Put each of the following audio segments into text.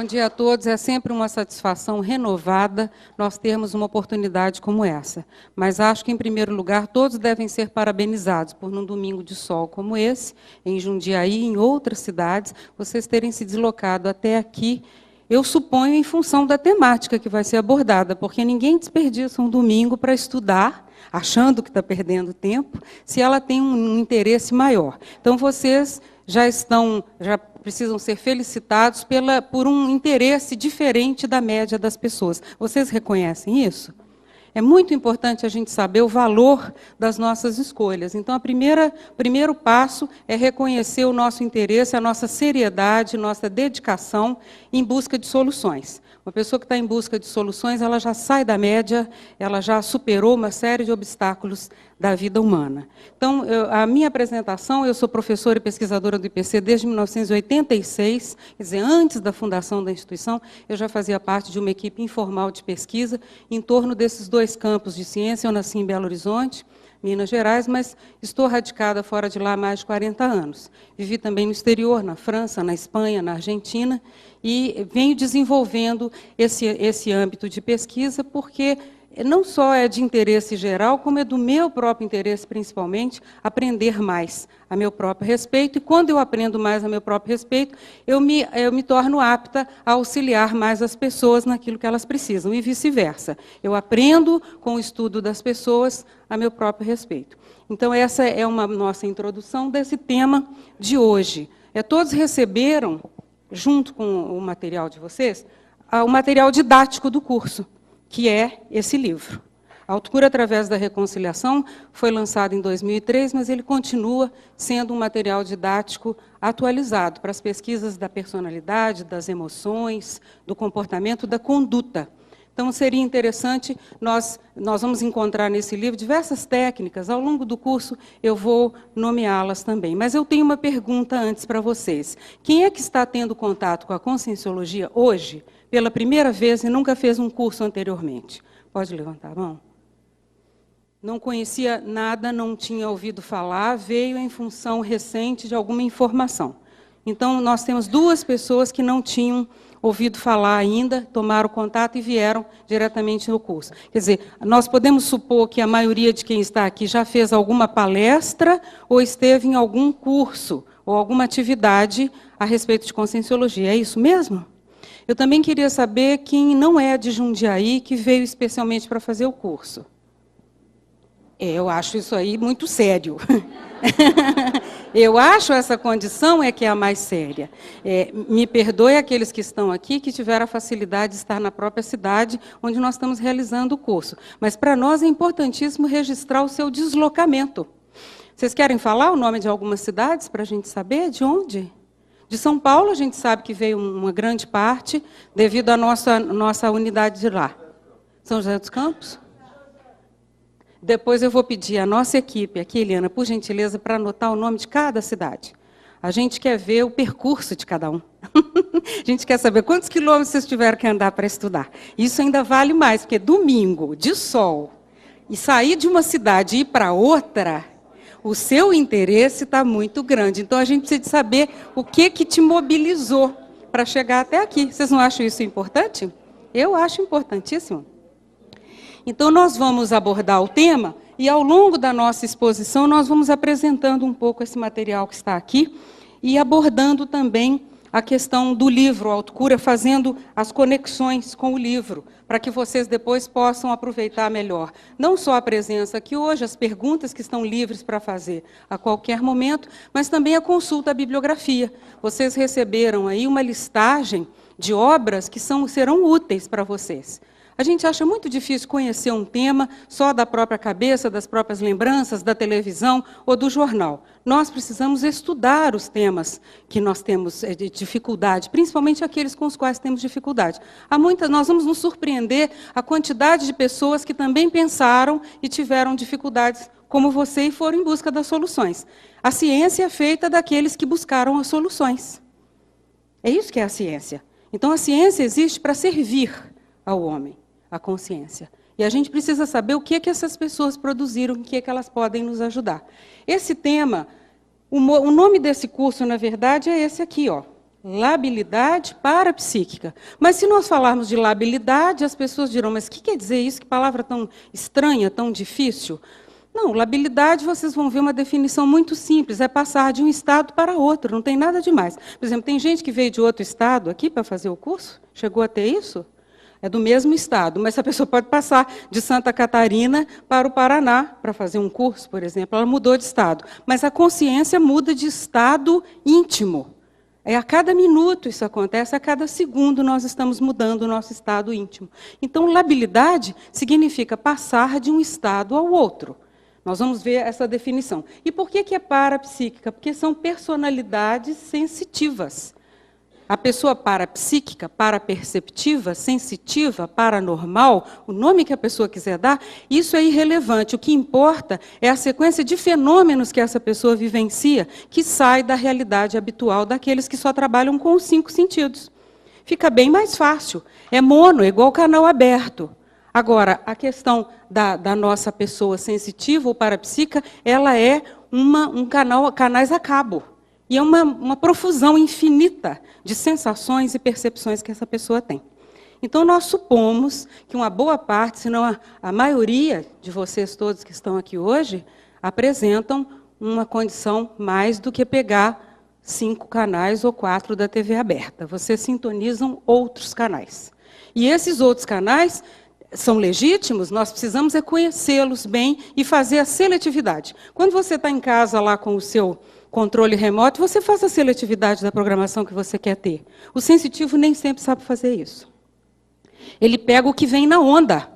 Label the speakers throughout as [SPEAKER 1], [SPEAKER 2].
[SPEAKER 1] Bom dia a todos. É sempre uma satisfação renovada nós termos uma oportunidade como essa. Mas acho que, em primeiro lugar, todos devem ser parabenizados por, num domingo de sol como esse, em Jundiaí e em outras cidades, vocês terem se deslocado até aqui, eu suponho, em função da temática que vai ser abordada, porque ninguém desperdiça um domingo para estudar, achando que está perdendo tempo, se ela tem um interesse maior. Então, vocês já precisam ser felicitados por um interesse diferente da média das pessoas. Vocês reconhecem isso? É muito importante a gente saber o valor das nossas escolhas. Então, o primeiro passo é reconhecer o nosso interesse, a nossa seriedade, nossa dedicação em busca de soluções. Uma pessoa que está em busca de soluções, ela já sai da média, ela já superou uma série de obstáculos da vida humana. Então, a minha apresentação, eu sou professora e pesquisadora do IPC desde 1986, quer dizer, antes da fundação da instituição, eu já fazia parte de uma equipe informal de pesquisa em torno desses dois campos de ciência. Eu nasci em Belo Horizonte, Minas Gerais, mas estou radicada fora de lá há mais de 40 anos. Vivi também no exterior, na França, na Espanha, na Argentina, e venho desenvolvendo esse âmbito de pesquisa, porque não só é de interesse geral, como é do meu próprio interesse, principalmente, aprender mais a meu próprio respeito. E, quando eu aprendo mais a meu próprio respeito, eu me torno apta a auxiliar mais as pessoas naquilo que elas precisam, e vice-versa. Eu aprendo com o estudo das pessoas a meu próprio respeito. Então, essa é uma nossa introdução desse tema de hoje. Todos receberam, junto com o material de vocês, o material didático do curso, que é esse livro. A Autocura através da Reconciliação foi lançado em 2003, mas ele continua sendo um material didático atualizado para as pesquisas da personalidade, das emoções, do comportamento, da conduta. Então, seria interessante, nós vamos encontrar nesse livro diversas técnicas. Ao longo do curso, eu vou nomeá-las também. Mas eu tenho uma pergunta antes para vocês. Quem é que está tendo contato com a Conscienciologia hoje, pela primeira vez, e nunca fez um curso anteriormente? Pode levantar a mão. Não conhecia nada, não tinha ouvido falar, veio em função recente de alguma informação. Então, nós temos duas pessoas que não tinham ouvido falar ainda, tomaram contato e vieram diretamente no curso. Quer dizer, nós podemos supor que a maioria de quem está aqui já fez alguma palestra ou esteve em algum curso ou alguma atividade a respeito de Conscienciologia. É isso mesmo? Eu também queria saber quem não é de Jundiaí, que veio especialmente para fazer o curso. Eu acho isso aí muito sério. Eu acho essa condição que é a mais séria. Me perdoe aqueles que estão aqui, que tiveram a facilidade de estar na própria cidade onde nós estamos realizando o curso. Mas, para nós, é importantíssimo registrar o seu deslocamento. Vocês querem falar o nome de algumas cidades, para a gente saber de onde? De São Paulo, a gente sabe que veio uma grande parte, devido à nossa unidade de lá. São José dos Campos? Depois eu vou pedir à nossa equipe aqui, Eliana, por gentileza, para anotar o nome de cada cidade. A gente quer ver o percurso de cada um. A gente quer saber quantos quilômetros vocês tiveram que andar para estudar. Isso ainda vale mais, porque domingo, de sol, e sair de uma cidade e ir para outra, o seu interesse está muito grande. Então, a gente precisa saber o que te mobilizou para chegar até aqui. Vocês não acham isso importante? Eu acho importantíssimo. Então, nós vamos abordar o tema e, ao longo da nossa exposição, nós vamos apresentando um pouco esse material que está aqui e abordando também a questão do livro Autocura, fazendo as conexões com o livro, para que vocês depois possam aproveitar melhor. Não só a presença aqui hoje, as perguntas que estão livres para fazer a qualquer momento, mas também a consulta à bibliografia. Vocês receberam aí uma listagem de obras que serão úteis para vocês. A gente acha muito difícil conhecer um tema só da própria cabeça, das próprias lembranças, da televisão ou do jornal. Nós precisamos estudar os temas que nós temos de dificuldade, principalmente aqueles com os quais temos dificuldade. Nós vamos nos surpreender a quantidade de pessoas que também pensaram e tiveram dificuldades como você e foram em busca das soluções. A ciência é feita daqueles que buscaram as soluções. É isso que é a ciência. Então, a ciência existe para servir ao homem, à consciência. E a gente precisa saber o que essas pessoas produziram, o que elas podem nos ajudar. Esse tema, o nome desse curso, na verdade, é esse aqui, ó. Labilidade parapsíquica. Mas se nós falarmos de labilidade, as pessoas dirão, mas o que quer dizer isso? Que palavra tão estranha, tão difícil? Não, labilidade, vocês vão ver uma definição muito simples, é passar de um estado para outro, não tem nada demais. Por exemplo, tem gente que veio de outro estado aqui para fazer o curso? Chegou a ter isso? É do mesmo estado, mas a pessoa pode passar de Santa Catarina para o Paraná para fazer um curso, por exemplo. Ela mudou de estado, mas a consciência muda de estado íntimo. A cada minuto isso acontece, a cada segundo nós estamos mudando o nosso estado íntimo. Então, labilidade significa passar de um estado ao outro. Nós vamos ver essa definição. E por que é parapsíquica? Porque são personalidades sensitivas. A pessoa parapsíquica, paraperceptiva, sensitiva, paranormal, o nome que a pessoa quiser dar, isso é irrelevante. O que importa é a sequência de fenômenos que essa pessoa vivencia, que sai da realidade habitual daqueles que só trabalham com os 5 sentidos. Fica bem mais fácil. É mono, é igual canal aberto. Agora, a questão da nossa pessoa sensitiva ou parapsíquica, ela é canais a cabo. E é uma profusão infinita de sensações e percepções que essa pessoa tem. Então, nós supomos que uma boa parte, se não a maioria de vocês todos que estão aqui hoje, apresentam uma condição mais do que pegar 5 canais ou 4 da TV aberta. Vocês sintonizam outros canais. E esses outros canais são legítimos, nós precisamos conhecê-los bem e fazer a seletividade. Quando você está em casa lá com o seu controle remoto, você faz a seletividade da programação que você quer ter. O sensitivo nem sempre sabe fazer isso. Ele pega o que vem na onda.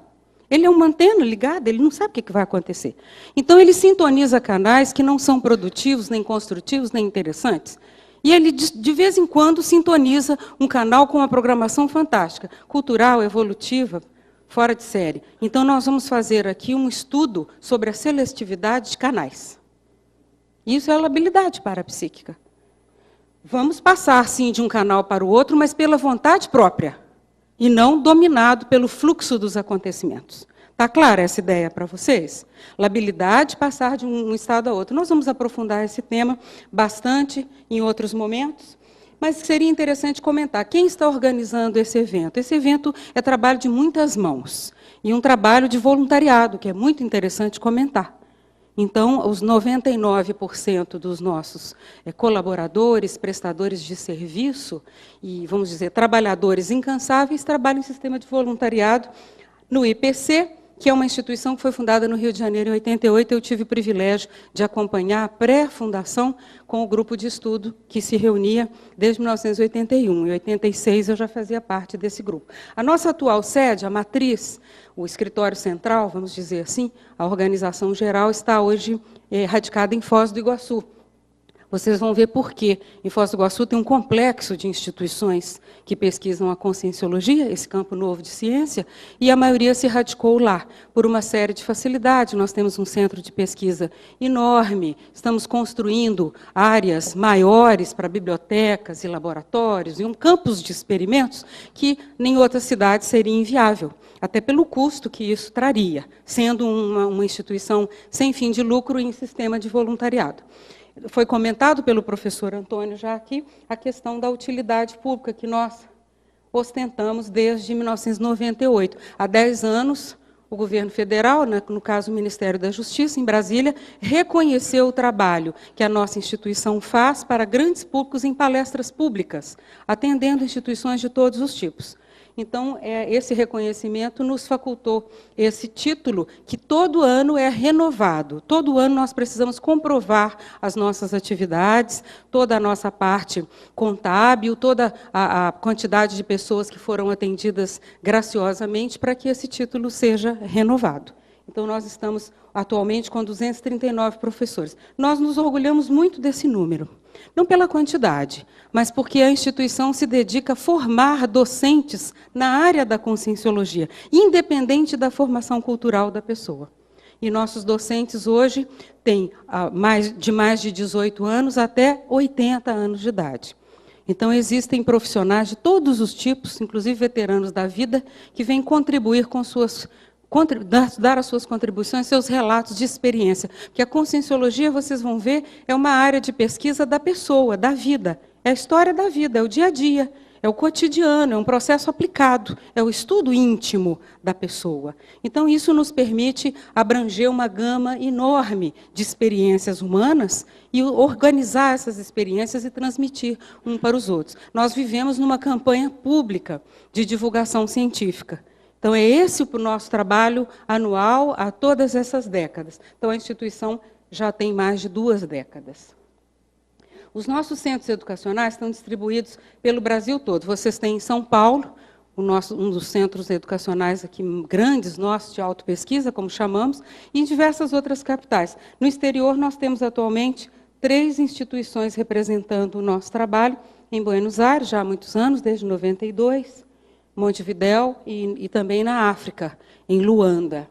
[SPEAKER 1] Ele é uma antena ligada, ele não sabe o que vai acontecer. Então, ele sintoniza canais que não são produtivos, nem construtivos, nem interessantes. E ele, de vez em quando, sintoniza um canal com uma programação fantástica, cultural, evolutiva, fora de série. Então, nós vamos fazer aqui um estudo sobre a seletividade de canais. Isso é a labilidade parapsíquica. Vamos passar, sim, de um canal para o outro, mas pela vontade própria, e não dominado pelo fluxo dos acontecimentos. Está clara essa ideia para vocês? Labilidade, passar de um estado a outro. Nós vamos aprofundar esse tema bastante em outros momentos, mas seria interessante comentar quem está organizando esse evento. Esse evento é trabalho de muitas mãos, e um trabalho de voluntariado, que é muito interessante comentar. Então, os 99% dos nossos colaboradores, prestadores de serviço e, vamos dizer, trabalhadores incansáveis, trabalham em sistema de voluntariado no IPC, que é uma instituição que foi fundada no Rio de Janeiro em 88. Eu tive o privilégio de acompanhar a pré-fundação com o grupo de estudo que se reunia desde 1981. Em 86 eu já fazia parte desse grupo. A nossa atual sede, a matriz, o escritório central, vamos dizer assim, a organização geral, está hoje radicada em Foz do Iguaçu. Vocês vão ver por quê. Em Foz do Iguaçu tem um complexo de instituições que pesquisam a conscienciologia, esse campo novo de ciência, e a maioria se radicou lá, por uma série de facilidades. Nós temos um centro de pesquisa enorme, estamos construindo áreas maiores para bibliotecas e laboratórios, e um campus de experimentos que em outras cidades seria inviável, até pelo custo que isso traria, sendo uma instituição sem fim de lucro em sistema de voluntariado. Foi comentado pelo professor Antônio já aqui a questão da utilidade pública que nós ostentamos desde 1998. Há 10 anos, o governo federal, no caso o Ministério da Justiça, em Brasília, reconheceu o trabalho que a nossa instituição faz para grandes públicos em palestras públicas, atendendo instituições de todos os tipos. Então, esse reconhecimento nos facultou esse título, que todo ano é renovado. Todo ano nós precisamos comprovar as nossas atividades, toda a nossa parte contábil, toda a quantidade de pessoas que foram atendidas graciosamente, para que esse título seja renovado. Então, nós estamos atualmente com 239 professores. Nós nos orgulhamos muito desse número. Não pela quantidade, mas porque a instituição se dedica a formar docentes na área da conscienciologia, independente da formação cultural da pessoa. E nossos docentes hoje têm mais de 18 anos até 80 anos de idade. Então, existem profissionais de todos os tipos, inclusive veteranos da vida, que vêm contribuir com dar as suas contribuições, seus relatos de experiência. Porque a conscienciologia, vocês vão ver, é uma área de pesquisa da pessoa, da vida. É a história da vida, é o dia a dia, é o cotidiano, é um processo aplicado, é o estudo íntimo da pessoa. Então, isso nos permite abranger uma gama enorme de experiências humanas e organizar essas experiências e transmitir um para os outros. Nós vivemos numa campanha pública de divulgação científica. Então, é esse o nosso trabalho anual há todas essas décadas. Então, a instituição já tem mais de 2 décadas. Os nossos centros educacionais estão distribuídos pelo Brasil todo. Vocês têm em São Paulo, um dos centros educacionais aqui grandes nossos de autopesquisa, como chamamos, e em diversas outras capitais. No exterior, nós temos atualmente 3 instituições representando o nosso trabalho, em Buenos Aires, já há muitos anos, desde 92, Montevidéu e também na África, em Luanda.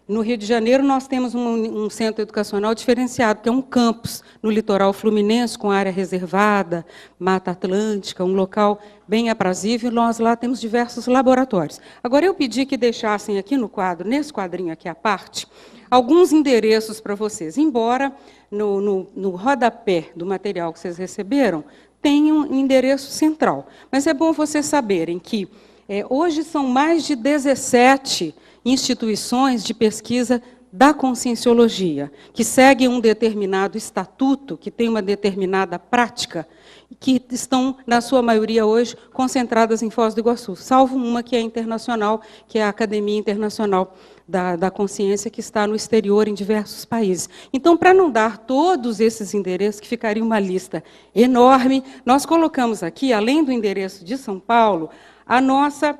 [SPEAKER 1] No Rio de Janeiro, nós temos um centro educacional diferenciado, que é um campus no litoral fluminense, com área reservada, Mata Atlântica, um local bem aprazível, e nós lá temos diversos laboratórios. Agora, eu pedi que deixassem aqui no quadro, nesse quadrinho aqui à parte, alguns endereços para vocês, embora no rodapé do material que vocês receberam, tenha um endereço central. Mas é bom vocês saberem que hoje são mais de 17 instituições de pesquisa da conscienciologia, que seguem um determinado estatuto, que tem uma determinada prática, que estão, na sua maioria hoje, concentradas em Foz do Iguaçu, salvo uma que é internacional, que é a Academia Internacional da Consciência, que está no exterior, em diversos países. Então, para não dar todos esses endereços, que ficaria uma lista enorme, nós colocamos aqui, além do endereço de São Paulo, a nossa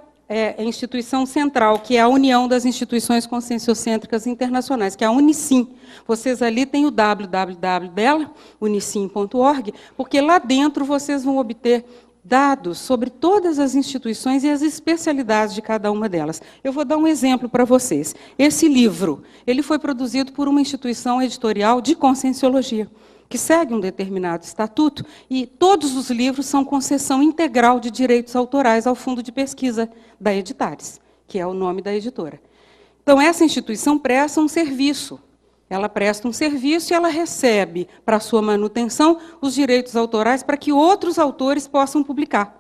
[SPEAKER 1] instituição central, que é a União das Instituições Conscienciocêntricas Internacionais, que é a Unicim. Vocês ali têm o www dela, unicim.org, porque lá dentro vocês vão obter dados sobre todas as instituições e as especialidades de cada uma delas. Eu vou dar um exemplo para vocês. Esse livro, ele foi produzido por uma instituição editorial de conscienciologia, que segue um determinado estatuto, e todos os livros são concessão integral de direitos autorais ao Fundo de Pesquisa da Editares, que é o nome da editora. Então, essa instituição presta um serviço. Ela presta um serviço e ela recebe, para a sua manutenção, os direitos autorais para que outros autores possam publicar.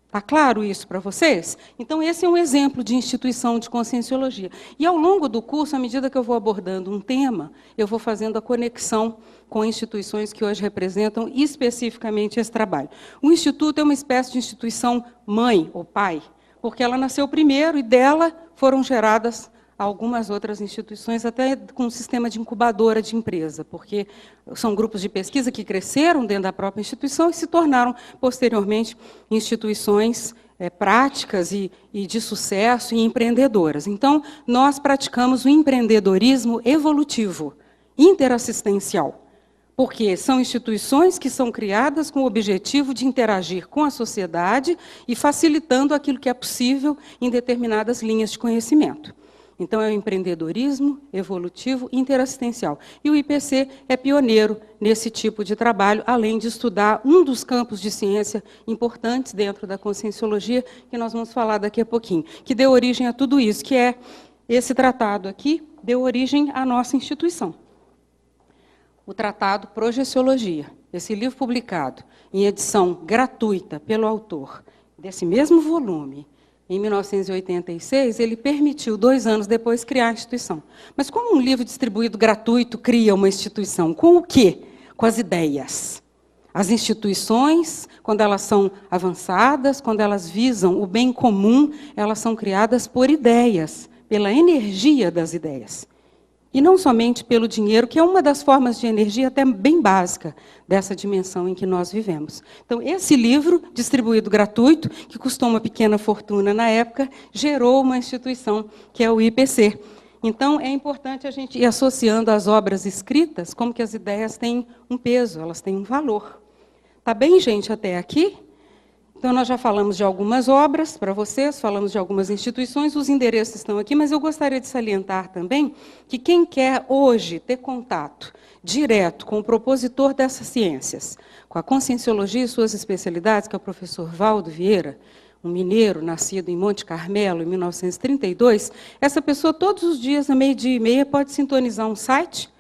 [SPEAKER 1] Está claro isso para vocês? Então, esse é um exemplo de instituição de conscienciologia. E, ao longo do curso, à medida que eu vou abordando um tema, eu vou fazendo a conexão com instituições que hoje representam especificamente esse trabalho. O Instituto é uma espécie de instituição mãe ou pai, porque ela nasceu primeiro e dela foram geradas algumas outras instituições, até com um sistema de incubadora de empresa, porque são grupos de pesquisa que cresceram dentro da própria instituição e se tornaram, posteriormente, instituições práticas e de sucesso e empreendedoras. Então, nós praticamos o empreendedorismo evolutivo, interassistencial, porque são instituições que são criadas com o objetivo de interagir com a sociedade e facilitando aquilo que é possível em determinadas linhas de conhecimento. Então, é o empreendedorismo evolutivo interassistencial. E o IPC é pioneiro nesse tipo de trabalho, além de estudar um dos campos de ciência importantes dentro da conscienciologia, que nós vamos falar daqui a pouquinho, que deu origem a tudo isso, que é esse tratado aqui, deu origem à nossa instituição. O Tratado Projeciologia, esse livro publicado em edição gratuita pelo autor desse mesmo volume, em 1986, ele permitiu, 2 anos depois, criar a instituição. Mas como um livro distribuído gratuito cria uma instituição? Com o quê? Com as ideias. As instituições, quando elas são avançadas, quando elas visam o bem comum, elas são criadas por ideias, pela energia das ideias. E não somente pelo dinheiro, que é uma das formas de energia até bem básica dessa dimensão em que nós vivemos. Então, esse livro, distribuído gratuito, que custou uma pequena fortuna na época, gerou uma instituição, que é o IPC. Então, é importante a gente ir associando às obras escritas, como que as ideias têm um peso, elas têm um valor. Está bem, gente, até aqui? Então, nós já falamos de algumas obras para vocês, falamos de algumas instituições, os endereços estão aqui, mas eu gostaria de salientar também que quem quer hoje ter contato direto com o propositor dessas ciências, com a conscienciologia e suas especialidades, que é o professor Valdo Vieira, um mineiro nascido em Monte Carmelo, em 1932, essa pessoa, todos os dias, a 12h30, pode sintonizar um site,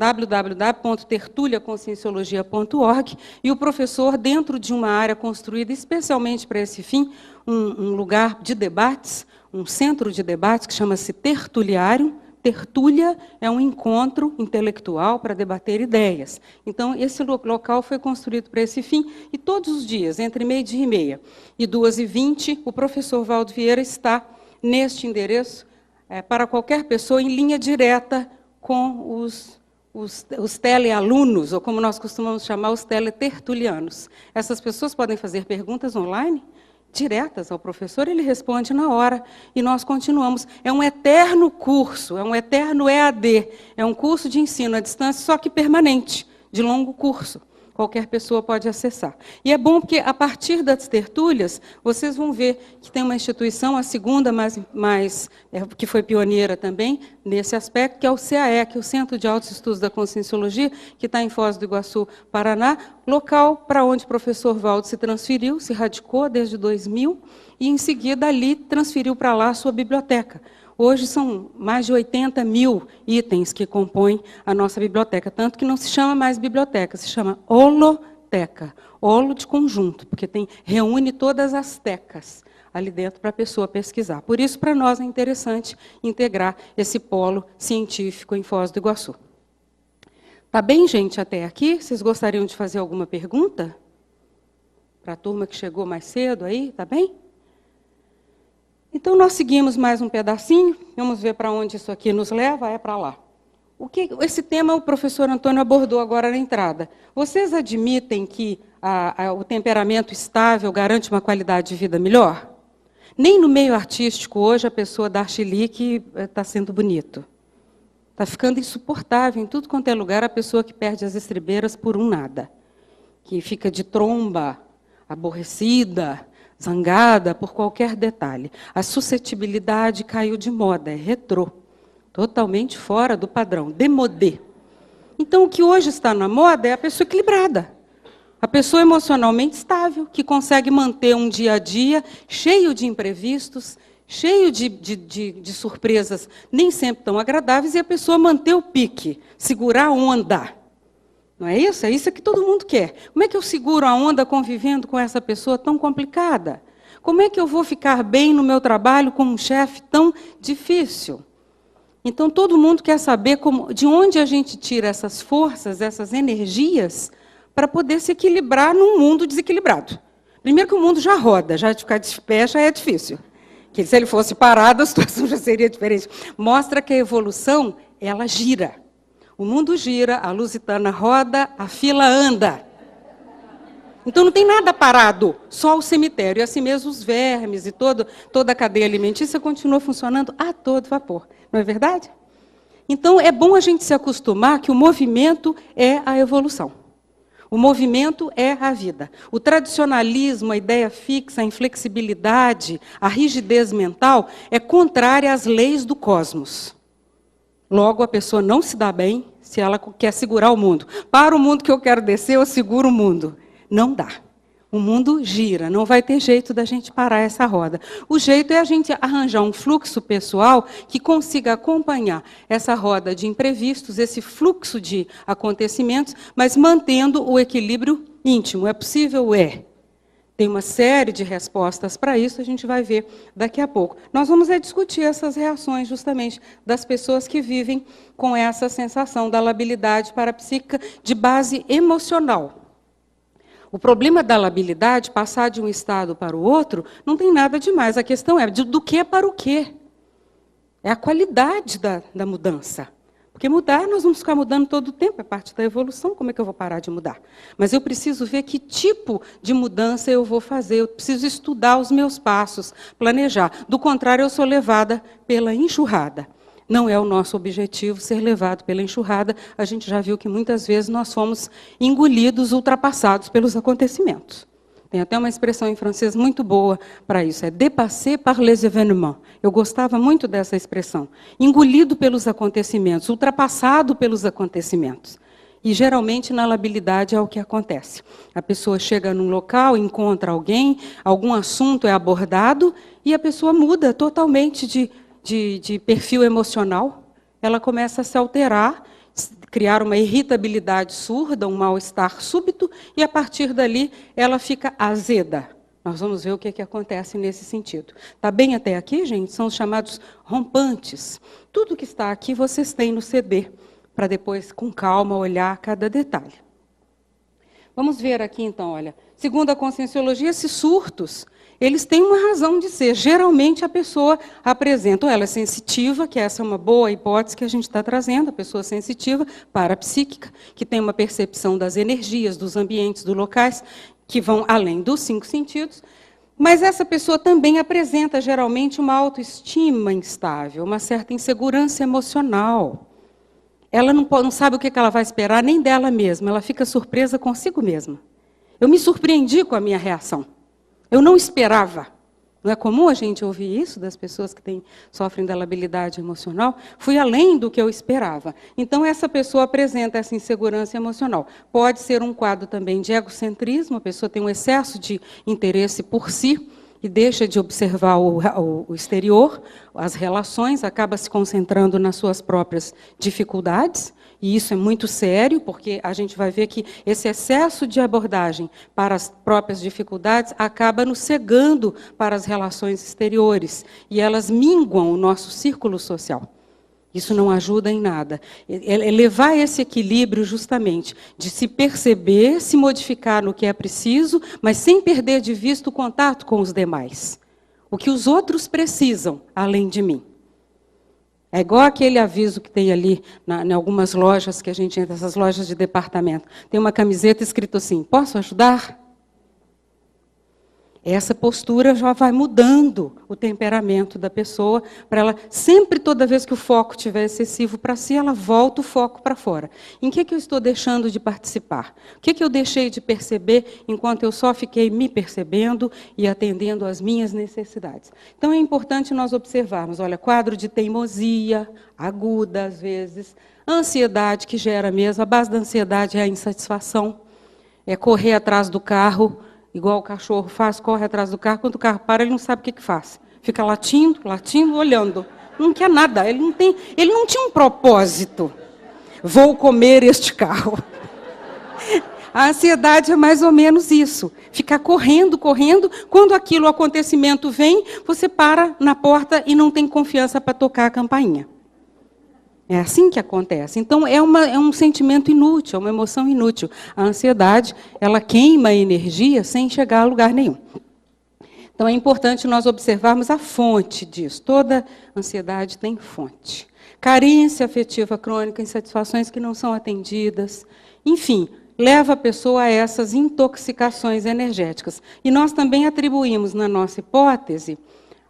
[SPEAKER 1] www.tertuliaconscienciologia.org, e o professor, dentro de uma área construída especialmente para esse fim, um lugar de debates, um centro de debates que chama-se Tertuliário. Tertúlia é um encontro intelectual para debater ideias. Então, esse local foi construído para esse fim, e todos os dias, entre 12h30 e 2h20, o professor Valdo Vieira está neste endereço, para qualquer pessoa, em linha direta com os telealunos, ou como nós costumamos chamar, os teletertulianos. Essas pessoas podem fazer perguntas online, diretas ao professor, ele responde na hora, e nós continuamos. É um eterno curso, é um eterno EAD, é um curso de ensino à distância, só que permanente, de longo curso. Qualquer pessoa pode acessar. E é bom porque, a partir das tertúlias, vocês vão ver que tem uma instituição, a segunda, que foi pioneira também, nesse aspecto, que é o CAE, que é o Centro de Altos Estudos da Conscienciologia, que está em Foz do Iguaçu, Paraná, local para onde o professor Valdo se transferiu, se radicou desde 2000, e, em seguida, ali transferiu para lá a sua biblioteca. Hoje são mais de 80 mil itens que compõem a nossa biblioteca, tanto que não se chama mais biblioteca, se chama holoteca, holo de conjunto, porque reúne todas as tecas ali dentro para a pessoa pesquisar. Por isso, para nós, é interessante integrar esse polo científico em Foz do Iguaçu. Tá bem, gente, até aqui? Vocês gostariam de fazer alguma pergunta? Para a turma que chegou mais cedo aí, tá bem? Então, nós seguimos mais um pedacinho, vamos ver para onde isso aqui nos leva, é para lá. Esse tema o professor Antônio abordou agora na entrada. Vocês admitem que o temperamento estável garante uma qualidade de vida melhor? Nem no meio artístico, hoje, a pessoa dá chilique está sendo bonito. Está ficando insuportável, em tudo quanto é lugar, a pessoa que perde as estribeiras por um nada. Que fica de tromba, aborrecida, zangada por qualquer detalhe. A suscetibilidade caiu de moda, é retrô, totalmente fora do padrão, démodé. Então, o que hoje está na moda é a pessoa equilibrada, a pessoa emocionalmente estável, que consegue manter um dia a dia cheio de imprevistos, cheio de surpresas nem sempre tão agradáveis, e a pessoa manter o pique, segurar a onda. Não é isso? É isso que todo mundo quer. Como é que eu seguro a onda convivendo com essa pessoa tão complicada? Como é que eu vou ficar bem no meu trabalho com um chefe tão difícil? Então, todo mundo quer saber de onde a gente tira essas forças, essas energias, para poder se equilibrar num mundo desequilibrado. Primeiro que o mundo já roda, já de ficar de pé já é difícil. Que se ele fosse parado, a situação já seria diferente. Mostra que a evolução, ela gira. O mundo gira, a lusitana roda, a fila anda. Então não tem nada parado, só o cemitério. E assim mesmo os vermes e toda a cadeia alimentícia continua funcionando a todo vapor. Não é verdade? Então é bom a gente se acostumar que o movimento é a evolução. O movimento é a vida. O tradicionalismo, a ideia fixa, a inflexibilidade, a rigidez mental é contrária às leis do cosmos. Logo, a pessoa não se dá bem se ela quer segurar o mundo. Para o mundo que eu quero descer, eu seguro o mundo. Não dá. O mundo gira, não vai ter jeito da gente parar essa roda. O jeito é a gente arranjar um fluxo pessoal que consiga acompanhar essa roda de imprevistos, esse fluxo de acontecimentos, mas mantendo o equilíbrio íntimo. É possível? É. Tem uma série de respostas para isso, a gente vai ver daqui a pouco. Nós vamos discutir essas reações, justamente, das pessoas que vivem com essa sensação da labilidade parapsíquica de base emocional. O problema da labilidade, passar de um estado para o outro, não tem nada demais. A questão é do que para o quê. É a qualidade da mudança. Porque mudar, nós vamos ficar mudando todo o tempo, é parte da evolução, como é que eu vou parar de mudar? Mas eu preciso ver que tipo de mudança eu vou fazer, eu preciso estudar os meus passos, planejar. Do contrário, eu sou levada pela enxurrada. Não é o nosso objetivo ser levado pela enxurrada, a gente já viu que muitas vezes nós fomos engolidos, ultrapassados pelos acontecimentos. Tem até uma expressão em francês muito boa para isso, é dépassé par les événements. Eu gostava muito dessa expressão. Engolido pelos acontecimentos, ultrapassado pelos acontecimentos. E, geralmente, na labilidade é o que acontece. A pessoa chega num local, encontra alguém, algum assunto é abordado, e a pessoa muda totalmente de perfil emocional. Ela começa a se alterar, criar uma irritabilidade surda, um mal-estar súbito, e a partir dali ela fica azeda. Nós vamos ver o que acontece nesse sentido. Está bem até aqui, gente? São os chamados rompantes. Tudo que está aqui vocês têm no CD, para depois, com calma, olhar cada detalhe. Vamos ver aqui, então, olha. Segundo a Conscienciologia, esses surtos, eles têm uma razão de ser. Geralmente, a pessoa apresenta, ou ela é sensitiva, que essa é uma boa hipótese que a gente está trazendo, a pessoa sensitiva, parapsíquica, que tem uma percepção das energias, dos ambientes, dos locais, que vão além dos 5 sentidos. Mas essa pessoa também apresenta, geralmente, uma autoestima instável, uma certa insegurança emocional. Ela não sabe o que ela vai esperar, nem dela mesma. Ela fica surpresa consigo mesma. Eu me surpreendi com a minha reação. Eu não esperava. Não é comum a gente ouvir isso das pessoas que sofrem da labilidade emocional? Fui além do que eu esperava. Então, essa pessoa apresenta essa insegurança emocional. Pode ser um quadro também de egocentrismo, a pessoa tem um excesso de interesse por si, e deixa de observar o exterior, as relações, acaba se concentrando nas suas próprias dificuldades, e isso é muito sério, porque a gente vai ver que esse excesso de abordagem para as próprias dificuldades acaba nos cegando para as relações exteriores, e elas minguam o nosso círculo social. Isso não ajuda em nada. É levar esse equilíbrio justamente de se perceber, se modificar no que é preciso, mas sem perder de vista o contato com os demais. O que os outros precisam, além de mim. É igual aquele aviso que tem ali em algumas lojas que a gente entra, essas lojas de departamento. Tem uma camiseta escrito assim, posso ajudar? Essa postura já vai mudando o temperamento da pessoa, para ela, sempre, toda vez que o foco estiver excessivo para si, ela volta o foco para fora. Em que eu estou deixando de participar? O que eu deixei de perceber, enquanto eu só fiquei me percebendo e atendendo às minhas necessidades? Então, é importante nós observarmos, olha, quadro de teimosia, aguda às vezes, ansiedade que gera mesmo, a base da ansiedade é a insatisfação, é correr atrás do carro, igual o cachorro faz, corre atrás do carro, quando o carro para, ele não sabe o que faz. Fica latindo, latindo, olhando. Não quer nada, ele não tinha um propósito. Vou comer este carro. A ansiedade é mais ou menos isso. Ficar correndo, correndo, quando o acontecimento vem, você para na porta e não tem confiança para tocar a campainha. É assim que acontece. Então, é um sentimento inútil, é uma emoção inútil. A ansiedade, ela queima a energia sem chegar a lugar nenhum. Então, é importante nós observarmos a fonte disso. Toda ansiedade tem fonte. Carência afetiva crônica, insatisfações que não são atendidas. Enfim, leva a pessoa a essas intoxicações energéticas. E nós também atribuímos, na nossa hipótese,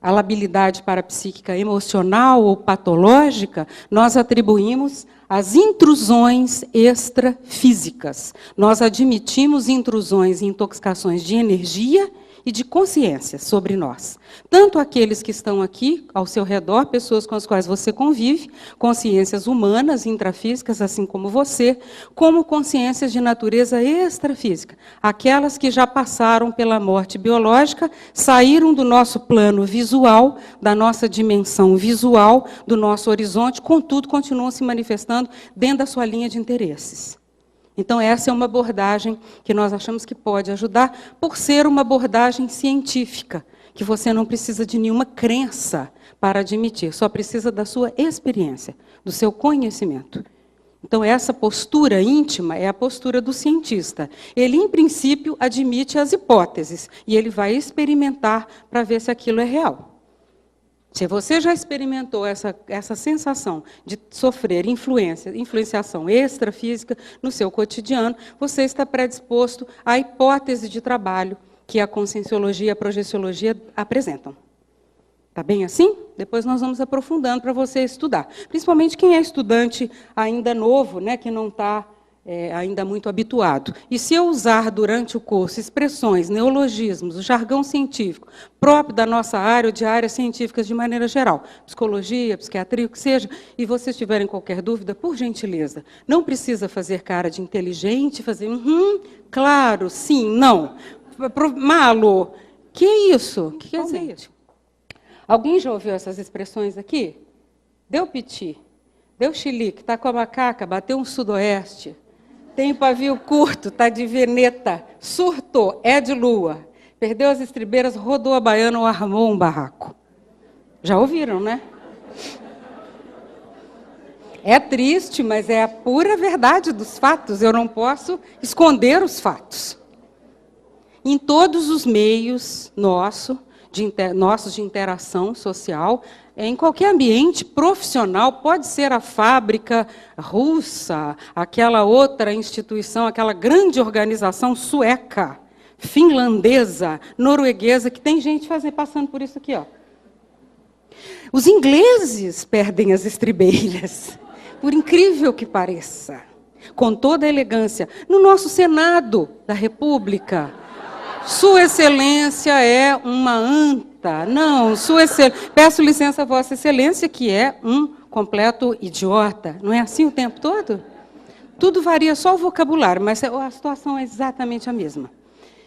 [SPEAKER 1] a labilidade parapsíquica emocional ou patológica, nós atribuímos às intrusões extrafísicas. Nós admitimos intrusões e intoxicações de energia e de consciência sobre nós. Tanto aqueles que estão aqui, ao seu redor, pessoas com as quais você convive, consciências humanas, intrafísicas, assim como você, como consciências de natureza extrafísica. Aquelas que já passaram pela morte biológica, saíram do nosso plano visual, da nossa dimensão visual, do nosso horizonte, contudo, continuam se manifestando dentro da sua linha de interesses. Então, essa é uma abordagem que nós achamos que pode ajudar, por ser uma abordagem científica, que você não precisa de nenhuma crença para admitir, só precisa da sua experiência, do seu conhecimento. Então, essa postura íntima é a postura do cientista. Ele, em princípio, admite as hipóteses, e ele vai experimentar para ver se aquilo é real. Se você já experimentou essa sensação de sofrer influenciação extrafísica no seu cotidiano, você está predisposto à hipótese de trabalho que a conscienciologia e a projeciologia apresentam. Está bem assim? Depois nós vamos aprofundando para você estudar. Principalmente quem é estudante ainda novo, né, que não está ainda muito habituado. E se eu usar durante o curso expressões, neologismos, o jargão científico, próprio da nossa área ou de áreas científicas de maneira geral, psicologia, psiquiatria, o que seja, e vocês tiverem qualquer dúvida, por gentileza, não precisa fazer cara de inteligente, fazer, claro, sim, não. Malo, que isso? O que quer dizer isso? Alguém já ouviu essas expressões aqui? Deu piti. Deu chilique, está com a macaca, bateu um sudoeste. Tem pavio curto, está de veneta. Surtou, é de lua. Perdeu as estribeiras, rodou a baiana ou armou um barraco. Já ouviram, né? É triste, mas é a pura verdade dos fatos. Eu não posso esconder os fatos. Em todos os meios nossos de interação social, em qualquer ambiente profissional, pode ser a fábrica russa, aquela outra instituição, aquela grande organização sueca, finlandesa, norueguesa, que tem gente passando por isso aqui, ó. Os ingleses perdem as estribeiras, por incrível que pareça, com toda a elegância. No nosso Senado da República, Sua Excelência é uma anta. Não, peço licença a Vossa Excelência, que é um completo idiota. Não é assim o tempo todo? Tudo varia só o vocabulário, mas a situação é exatamente a mesma.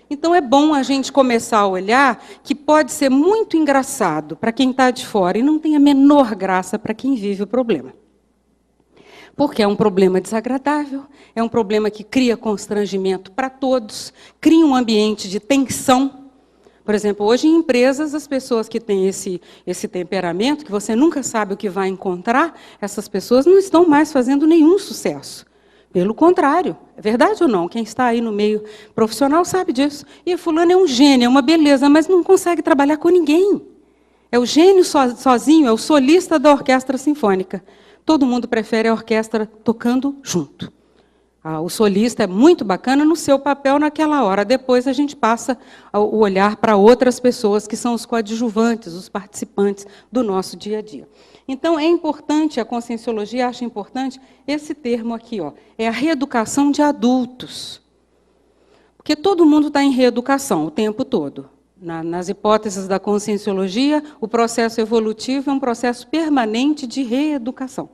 [SPEAKER 1] Então, é bom a gente começar a olhar que pode ser muito engraçado para quem está de fora e não tem a menor graça para quem vive o problema. Porque é um problema desagradável, é um problema que cria constrangimento para todos, cria um ambiente de tensão. Por exemplo, hoje em empresas, as pessoas que têm esse temperamento, que você nunca sabe o que vai encontrar, essas pessoas não estão mais fazendo nenhum sucesso. Pelo contrário, é verdade ou não? Quem está aí no meio profissional sabe disso. E fulano é um gênio, é uma beleza, mas não consegue trabalhar com ninguém. É o gênio sozinho, é o solista da orquestra sinfônica. Todo mundo prefere a orquestra tocando junto. O solista é muito bacana no seu papel naquela hora. Depois a gente passa o olhar para outras pessoas, que são os coadjuvantes, os participantes do nosso dia a dia. Então, é importante, a conscienciologia acha importante esse termo aqui, ó, é a reeducação de adultos. Porque todo mundo está em reeducação o tempo todo. Nas hipóteses da conscienciologia, o processo evolutivo é um processo permanente de reeducação.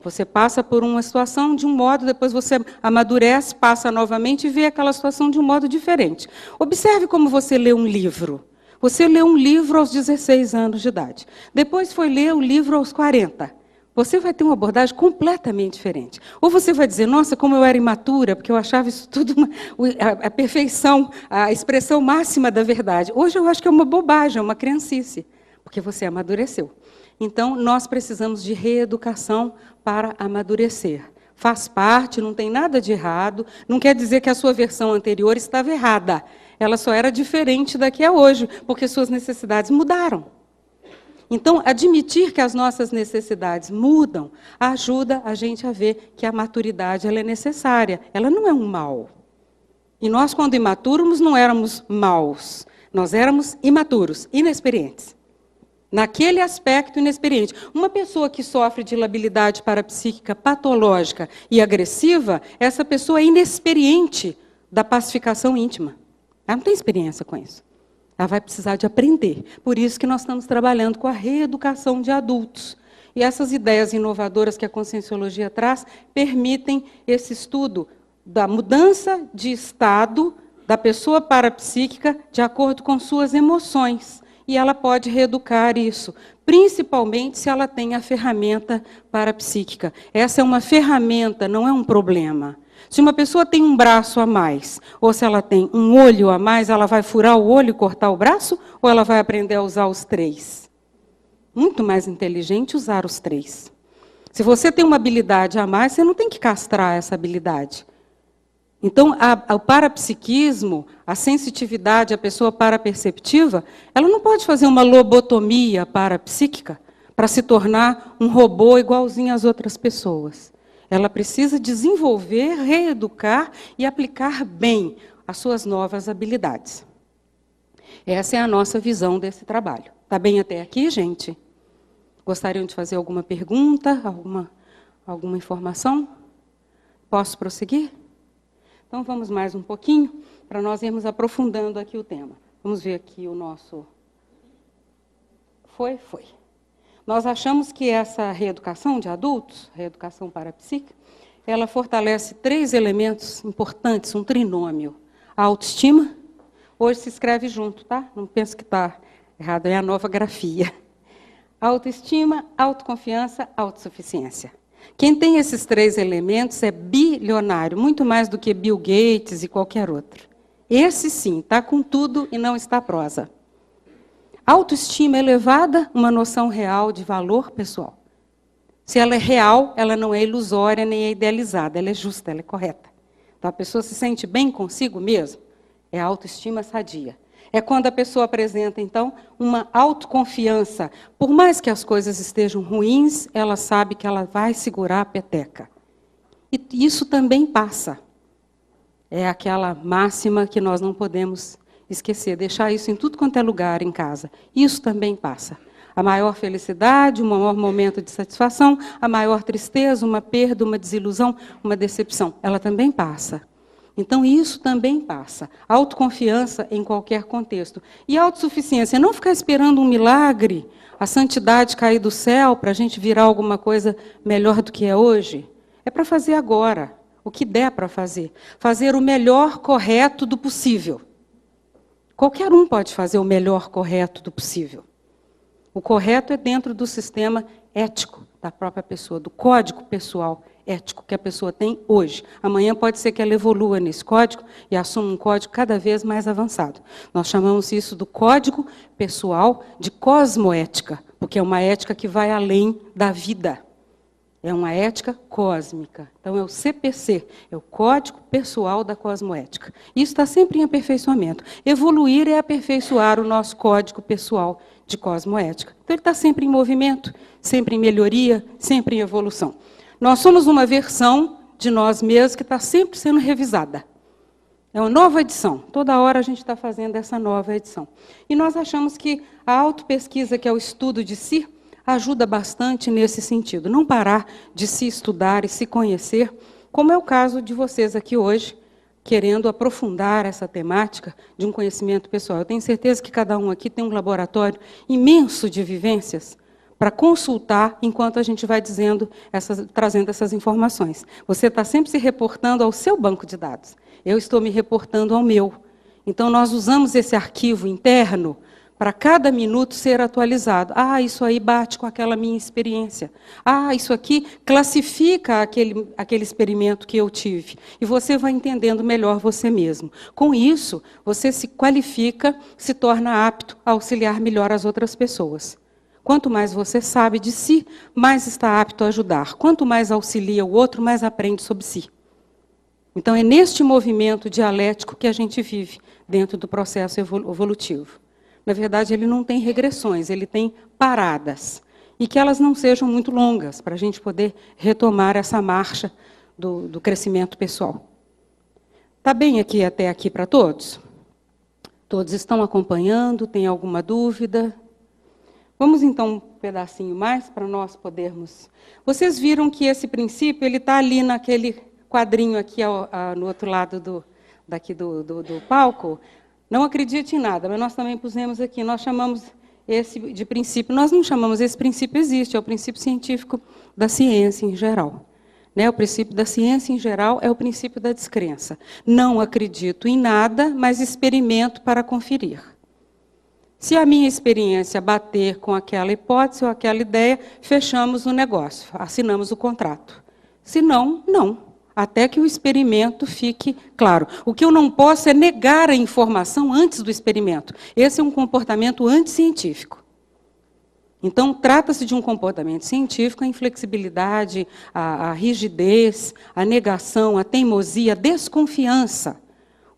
[SPEAKER 1] Você passa por uma situação de um modo, depois você amadurece, passa novamente e vê aquela situação de um modo diferente. Observe como você lê um livro. Você lê um livro aos 16 anos de idade. Depois foi ler o livro aos 40. Você vai ter uma abordagem completamente diferente. Ou você vai dizer, nossa, como eu era imatura, porque eu achava isso tudo a perfeição, a expressão máxima da verdade. Hoje eu acho que é uma bobagem, é uma criancice, porque você amadureceu. Então, nós precisamos de reeducação para amadurecer. Faz parte, não tem nada de errado, não quer dizer que a sua versão anterior estava errada. Ela só era diferente da que é hoje, porque suas necessidades mudaram. Então, admitir que as nossas necessidades mudam ajuda a gente a ver que a maturidade ela é necessária, ela não é um mal. E nós, quando imaturos, não éramos maus, nós éramos imaturos, inexperientes. Naquele aspecto inexperiente. Uma pessoa que sofre de labilidade parapsíquica patológica e agressiva, essa pessoa é inexperiente da pacificação íntima. Ela não tem experiência com isso. Ela vai precisar de aprender. Por isso que nós estamos trabalhando com a reeducação de adultos. E essas ideias inovadoras que a conscienciologia traz permitem esse estudo da mudança de estado da pessoa parapsíquica de acordo com suas emoções. E ela pode reeducar isso, principalmente se ela tem a ferramenta parapsíquica. Essa é uma ferramenta, não é um problema. Se uma pessoa tem um braço a mais, ou se ela tem um olho a mais, ela vai furar o olho e cortar o braço, ou ela vai aprender a usar os três? Muito mais inteligente usar os três. Se você tem uma habilidade a mais, você não tem que castrar essa habilidade. Então, o parapsiquismo, a sensitividade, a pessoa paraperceptiva, ela não pode fazer uma lobotomia parapsíquica para se tornar um robô igualzinho às outras pessoas. Ela precisa desenvolver, reeducar e aplicar bem as suas novas habilidades. Essa é a nossa visão desse trabalho. Está bem até aqui, gente? Gostariam de fazer alguma pergunta, alguma informação? Posso prosseguir? Então, vamos mais um pouquinho, para nós irmos aprofundando aqui o tema. Vamos ver aqui o nosso... Foi. Nós achamos que essa reeducação de adultos, reeducação parapsíquica, ela fortalece 3 elementos importantes, um trinômio. A autoestima, hoje se escreve junto, tá? Não penso que está errado, é a nova grafia. Autoestima, autoconfiança, autossuficiência. Quem tem esses 3 elementos é bilionário, muito mais do que Bill Gates e qualquer outro. Esse sim, está com tudo e não está prosa. Autoestima elevada, uma noção real de valor pessoal. Se ela é real, ela não é ilusória nem é idealizada, ela é justa, ela é correta. Então a pessoa se sente bem consigo mesmo, é a autoestima sadia. É quando a pessoa apresenta, então, uma autoconfiança. Por mais que as coisas estejam ruins, ela sabe que ela vai segurar a peteca. E isso também passa. É aquela máxima que nós não podemos esquecer, deixar isso em tudo quanto é lugar em casa. Isso também passa. A maior felicidade, o maior momento de satisfação, a maior tristeza, uma perda, uma desilusão, uma decepção, ela também passa. Então, isso também passa. Autoconfiança em qualquer contexto. E autossuficiência, não ficar esperando um milagre, a santidade cair do céu para a gente virar alguma coisa melhor do que é hoje. É para fazer agora, o que der para fazer. Fazer o melhor correto do possível. Qualquer um pode fazer o melhor correto do possível. O correto é dentro do sistema ético da própria pessoa, do código pessoal ético que a pessoa tem hoje. Amanhã pode ser que ela evolua nesse código e assuma um código cada vez mais avançado. Nós chamamos isso do código pessoal de cosmoética, porque é uma ética que vai além da vida. É uma ética cósmica. Então, é o CPC, é o Código Pessoal da Cosmoética. Isso está sempre em aperfeiçoamento. Evoluir é aperfeiçoar o nosso código pessoal de cosmoética. Então, ele está sempre em movimento, sempre em melhoria, sempre em evolução. Nós somos uma versão de nós mesmos que está sempre sendo revisada. É uma nova edição. Toda hora a gente está fazendo essa nova edição. E nós achamos que a autopesquisa, que é o estudo de si, ajuda bastante nesse sentido. Não parar de se estudar e se conhecer, como é o caso de vocês aqui hoje, querendo aprofundar essa temática de um conhecimento pessoal. Eu tenho certeza que cada um aqui tem um laboratório imenso de vivências para consultar enquanto a gente vai trazendo essas informações. Você está sempre se reportando ao seu banco de dados. Eu estou me reportando ao meu. Então, nós usamos esse arquivo interno para cada minuto ser atualizado. Ah, isso aí bate com aquela minha experiência. Ah, isso aqui classifica aquele experimento que eu tive. E você vai entendendo melhor você mesmo. Com isso, você se qualifica, se torna apto a auxiliar melhor as outras pessoas. Quanto mais você sabe de si, mais está apto a ajudar. Quanto mais auxilia o outro, mais aprende sobre si. Então, é neste movimento dialético que a gente vive dentro do processo evolutivo. Na verdade, ele não tem regressões, ele tem paradas. E que elas não sejam muito longas, para a gente poder retomar essa marcha do crescimento pessoal. Está bem aqui até aqui para todos? Todos estão acompanhando? Tem alguma dúvida? Vamos, então, um pedacinho mais para nós podermos... Vocês viram que esse princípio ele está ali naquele quadrinho aqui no outro lado do palco? Não acredite em nada, mas nós também pusemos aqui, nós chamamos esse de princípio, nós não chamamos, esse princípio existe, é o princípio científico da ciência em geral. O princípio da ciência em geral é o princípio da descrença. Não acredito em nada, mas experimento para conferir. Se a minha experiência bater com aquela hipótese ou aquela ideia, fechamos o negócio, assinamos o contrato. Se não, não. Até que o experimento fique claro. O que eu não posso é negar a informação antes do experimento. Esse é um comportamento anticientífico. Então, trata-se de um comportamento científico, a inflexibilidade, a rigidez, a negação, a teimosia, a desconfiança.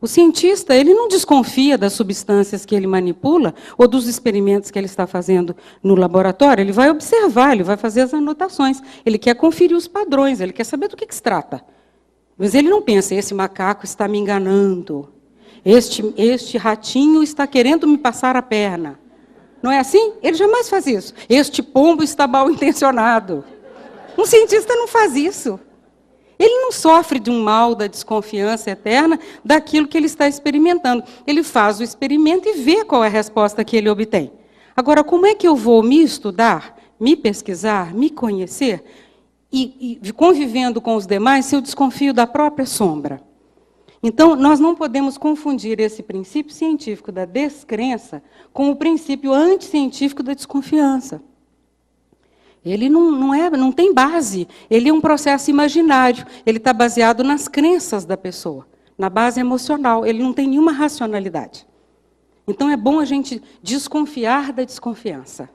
[SPEAKER 1] O cientista, ele não desconfia das substâncias que ele manipula ou dos experimentos que ele está fazendo no laboratório. Ele vai observar, ele vai fazer as anotações. Ele quer conferir os padrões, ele quer saber do que se trata. Mas ele não pensa, esse macaco está me enganando, este ratinho está querendo me passar a perna. Não é assim? Ele jamais faz isso. Este pombo está mal intencionado. Um cientista não faz isso. Ele não sofre de um mal da desconfiança eterna daquilo que ele está experimentando. Ele faz o experimento e vê qual é a resposta que ele obtém. Agora, como é que eu vou me estudar, me pesquisar, me conhecer... E convivendo com os demais, se eu desconfio da própria sombra. Então, nós não podemos confundir esse princípio científico da descrença com o princípio anticientífico da desconfiança. Ele não tem base, ele é um processo imaginário, ele está baseado nas crenças da pessoa, na base emocional, ele não tem nenhuma racionalidade. Então é bom a gente desconfiar da desconfiança.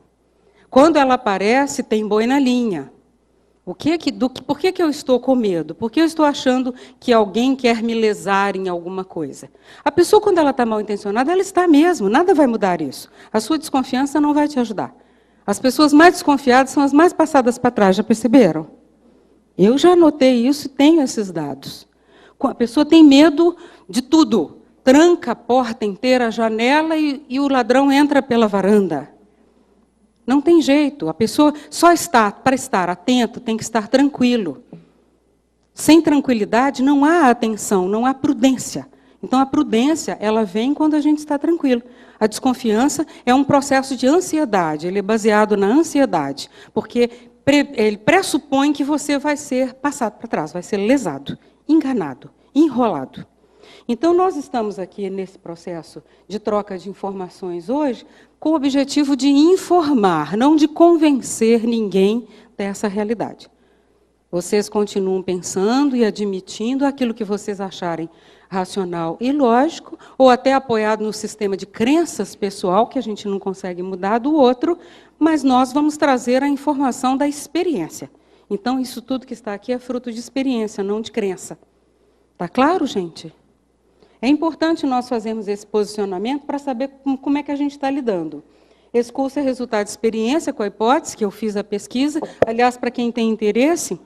[SPEAKER 1] Quando ela aparece, tem boi na linha. Por que eu estou com medo? Por que eu estou achando que alguém quer me lesar em alguma coisa? A pessoa, quando ela está mal intencionada, ela está mesmo, nada vai mudar isso. A sua desconfiança não vai te ajudar. As pessoas mais desconfiadas são as mais passadas para trás, já perceberam? Eu já notei isso e tenho esses dados. A pessoa tem medo de tudo. Tranca a porta inteira, a janela e o ladrão entra pela varanda. Não tem jeito, a pessoa só para estar atento, tem que estar tranquilo. Sem tranquilidade não há atenção, não há prudência. Então a prudência, ela vem quando a gente está tranquilo. A desconfiança é um processo de ansiedade, ele é baseado na ansiedade, porque ele pressupõe que você vai ser passado para trás, vai ser lesado, enganado, enrolado. Então, nós estamos aqui nesse processo de troca de informações hoje com o objetivo de informar, não de convencer ninguém dessa realidade. Vocês continuam pensando e admitindo aquilo que vocês acharem racional e lógico, ou até apoiado no sistema de crenças pessoal, que a gente não consegue mudar do outro, mas nós vamos trazer a informação da experiência. Então, isso tudo que está aqui é fruto de experiência, não de crença. Está claro, gente? É importante nós fazermos esse posicionamento para saber como é que a gente está lidando. Esse curso é resultado de experiência com a hipótese, que eu fiz a pesquisa. Aliás, para quem tem interesse,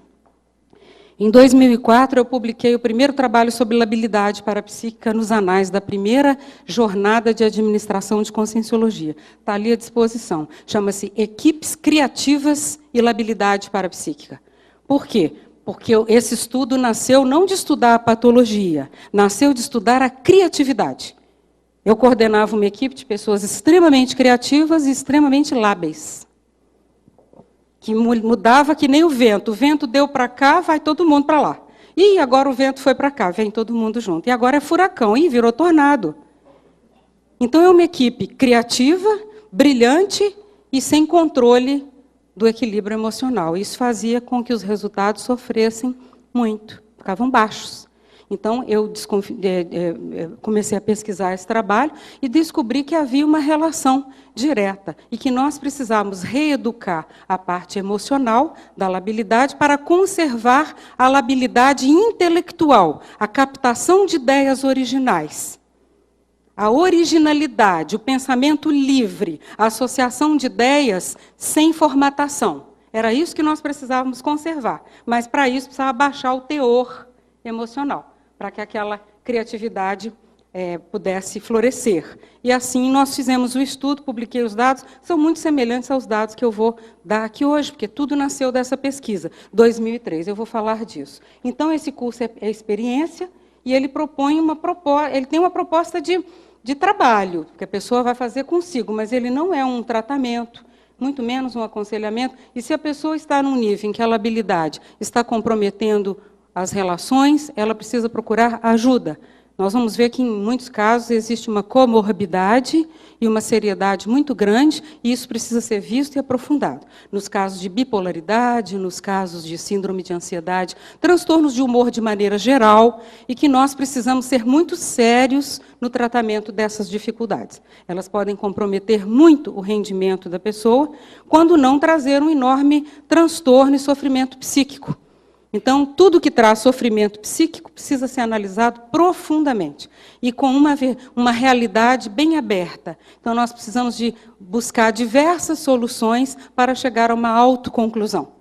[SPEAKER 1] em 2004 eu publiquei o primeiro trabalho sobre labilidade parapsíquica nos anais da primeira jornada de administração de conscienciologia. Está ali à disposição. Chama-se Equipes Criativas e Labilidade Parapsíquica. Por quê? Porque esse estudo nasceu não de estudar a patologia, nasceu de estudar a criatividade. Eu coordenava uma equipe de pessoas extremamente criativas e extremamente lábeis, que mudava que nem o vento deu para cá, vai todo mundo para lá. E agora o vento foi para cá, vem todo mundo junto. E agora é furacão, e virou tornado. Então é uma equipe criativa, brilhante e sem controle do equilíbrio emocional. Isso fazia com que os resultados sofressem muito, ficavam baixos. Então, eu comecei a pesquisar esse trabalho e descobri que havia uma relação direta e que nós precisávamos reeducar a parte emocional da labilidade para conservar a labilidade intelectual, a captação de ideias originais. A originalidade, o pensamento livre, a associação de ideias sem formatação. Era isso que nós precisávamos conservar. Mas, para isso, precisava baixar o teor emocional, para que aquela criatividade pudesse florescer. E assim nós fizemos o estudo, publiquei os dados, são muito semelhantes aos dados que eu vou dar aqui hoje, porque tudo nasceu dessa pesquisa, 2003, eu vou falar disso. Então, esse curso é experiência, e ele tem uma proposta de trabalho, que a pessoa vai fazer consigo, mas ele não é um tratamento, muito menos um aconselhamento, e se a pessoa está num nível em que a labilidade está comprometendo as relações, ela precisa procurar ajuda. Nós vamos ver que, em muitos casos, existe uma comorbidade e uma seriedade muito grande, e isso precisa ser visto e aprofundado. Nos casos de bipolaridade, nos casos de síndrome de ansiedade, transtornos de humor de maneira geral, e que nós precisamos ser muito sérios no tratamento dessas dificuldades. Elas podem comprometer muito o rendimento da pessoa, quando não trazer um enorme transtorno e sofrimento psíquico. Então, tudo que traz sofrimento psíquico precisa ser analisado profundamente e com uma realidade bem aberta. Então, nós precisamos de buscar diversas soluções para chegar a uma autoconclusão.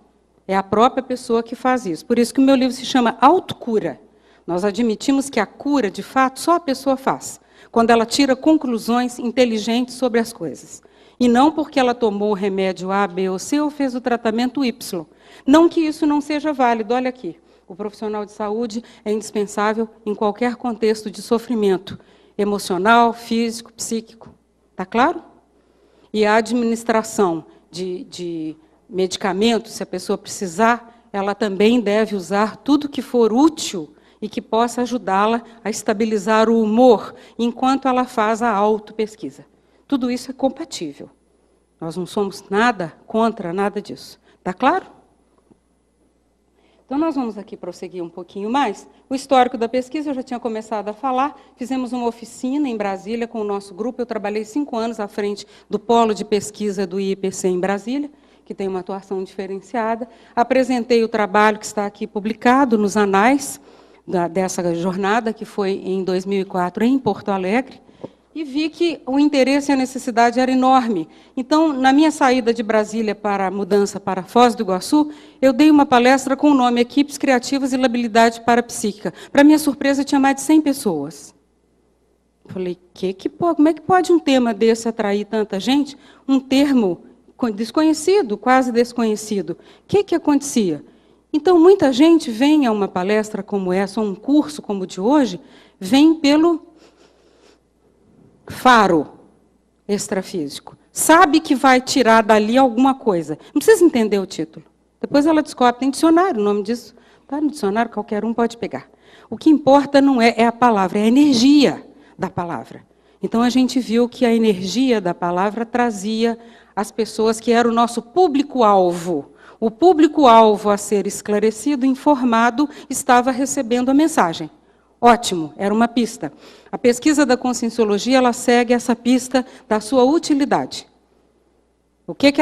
[SPEAKER 1] É a própria pessoa que faz isso. Por isso que o meu livro se chama Autocura. Nós admitimos que a cura, de fato, só a pessoa faz, quando ela tira conclusões inteligentes sobre as coisas. E não porque ela tomou o remédio A, B ou C ou fez o tratamento Y. Não que isso não seja válido, olha aqui. O profissional de saúde é indispensável em qualquer contexto de sofrimento emocional, físico, psíquico. Está claro? E a administração de medicamentos, se a pessoa precisar, ela também deve usar tudo que for útil e que possa ajudá-la a estabilizar o humor enquanto ela faz a autopesquisa. Tudo isso é compatível. Nós não somos nada contra nada disso. Está claro? Então, nós vamos aqui prosseguir um pouquinho mais. O histórico da pesquisa, eu já tinha começado a falar. Fizemos uma oficina em Brasília com o nosso grupo. Eu trabalhei 5 anos à frente do polo de pesquisa do IIPC em Brasília, que tem uma atuação diferenciada. Apresentei o trabalho que está aqui publicado nos anais dessa jornada, que foi em 2004 em Porto Alegre, e vi que o interesse e a necessidade era enorme. Então, na minha saída de Brasília para a mudança para Foz do Iguaçu, eu dei uma palestra com o nome Equipes Criativas e Labilidade Parapsíquica. Para minha surpresa, tinha mais de 100 pessoas. Falei, como é que pode um tema desse atrair tanta gente? Um termo desconhecido, quase desconhecido. O que acontecia? Então, muita gente vem a uma palestra como essa, ou um curso como o de hoje, vem pelo faro extrafísico. Sabe que vai tirar dali alguma coisa. Não precisa entender o título. Depois ela descobre, tem dicionário, o nome disso está no dicionário, qualquer um pode pegar. O que importa não é a palavra, é a energia da palavra. Então, a gente viu que a energia da palavra trazia as pessoas que eram o nosso público-alvo. O público-alvo a ser esclarecido, informado, estava recebendo a mensagem. Ótimo, era uma pista. A pesquisa da conscienciologia, ela segue essa pista da sua utilidade. O que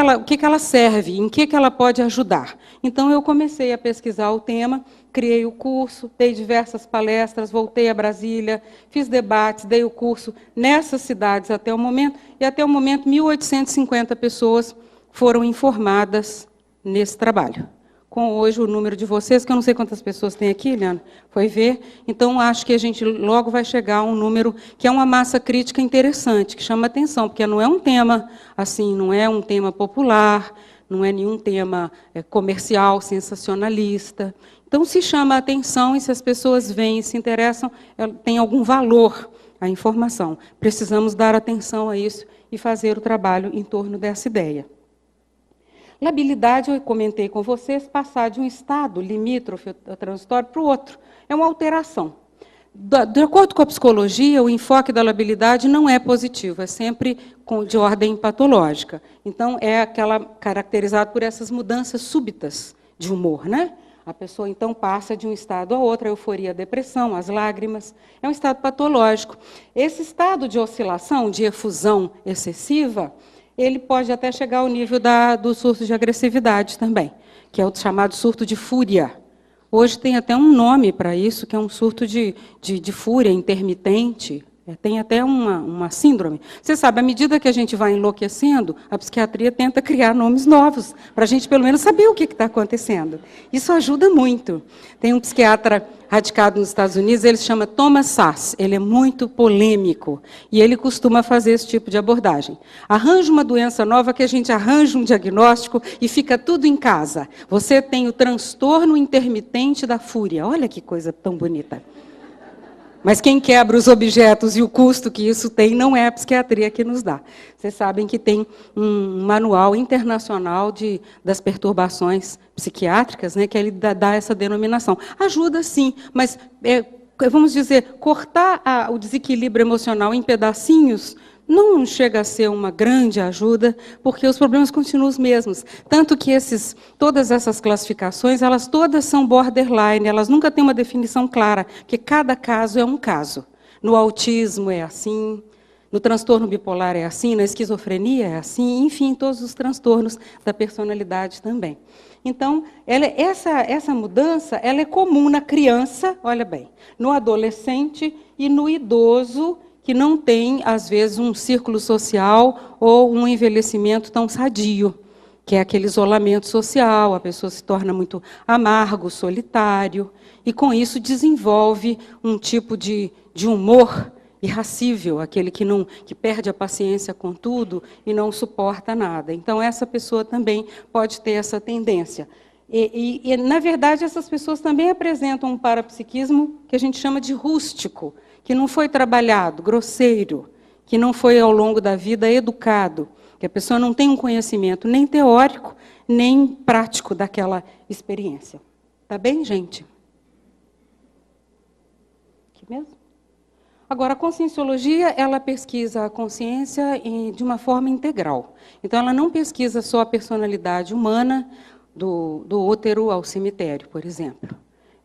[SPEAKER 1] ela serve, em que ela pode ajudar. Então, eu comecei a pesquisar o tema, criei o curso, dei diversas palestras, voltei a Brasília, fiz debates, dei o curso nessas cidades até o momento, e até o momento 1.850 pessoas foram informadas nesse trabalho. Com hoje o número de vocês, que eu não sei quantas pessoas tem aqui, Leandro, foi ver. Então, acho que a gente logo vai chegar a um número que é uma massa crítica interessante, que chama atenção, porque não é um tema assim, não é um tema popular, não é nenhum tema comercial, sensacionalista. Então, se chama a atenção e se as pessoas veem e se interessam, tem algum valor a informação. Precisamos dar atenção a isso e fazer o trabalho em torno dessa ideia. Labilidade, eu comentei com vocês, passar de um estado limítrofe transitório para o outro. É uma alteração. De acordo com a psicologia, o enfoque da labilidade não é positivo, é sempre de ordem patológica. Então, é aquela caracterizada por essas mudanças súbitas de humor, né? A pessoa, então, passa de um estado a outro, a euforia, a depressão, as lágrimas. É um estado patológico. Esse estado de oscilação, de efusão excessiva, ele pode até chegar ao nível do surto de agressividade também, que é o chamado surto de fúria. Hoje tem até um nome para isso, que é um surto de fúria intermitente. Tem até uma síndrome. Você sabe, à medida que a gente vai enlouquecendo, a psiquiatria tenta criar nomes novos, para a gente, pelo menos, saber o que está acontecendo. Isso ajuda muito. Tem um psiquiatra radicado nos Estados Unidos, ele se chama Thomas Szasz. Ele é muito polêmico, e ele costuma fazer esse tipo de abordagem. Arranja uma doença nova, que a gente arranja um diagnóstico e fica tudo em casa. Você tem o transtorno intermitente da fúria. Olha que coisa tão bonita. Mas quem quebra os objetos e o custo que isso tem não é a psiquiatria que nos dá. Vocês sabem que tem um manual internacional das perturbações psiquiátricas, né, que ele dá essa denominação. Ajuda, sim, mas, vamos dizer, cortar o desequilíbrio emocional em pedacinhos não chega a ser uma grande ajuda, porque os problemas continuam os mesmos. Tanto que todas essas classificações, elas todas são borderline, elas nunca têm uma definição clara, porque cada caso é um caso. No autismo é assim, no transtorno bipolar é assim, na esquizofrenia é assim, enfim, todos os transtornos da personalidade também. Então, essa mudança ela é comum na criança, olha bem, no adolescente e no idoso, que não tem, às vezes, um círculo social ou um envelhecimento tão sadio, que é aquele isolamento social, a pessoa se torna muito amargo, solitário, e com isso desenvolve um tipo de humor irracível, aquele que perde a paciência com tudo e não suporta nada. Então, essa pessoa também pode ter essa tendência. E, na verdade, essas pessoas também apresentam um parapsiquismo que a gente chama de rústico, que não foi trabalhado, grosseiro, que não foi, ao longo da vida, educado, que a pessoa não tem um conhecimento nem teórico, nem prático daquela experiência. Tá bem, gente? Aqui mesmo? Agora, a conscienciologia, ela pesquisa a consciência de uma forma integral. Então, ela não pesquisa só a personalidade humana, do útero ao cemitério, por exemplo.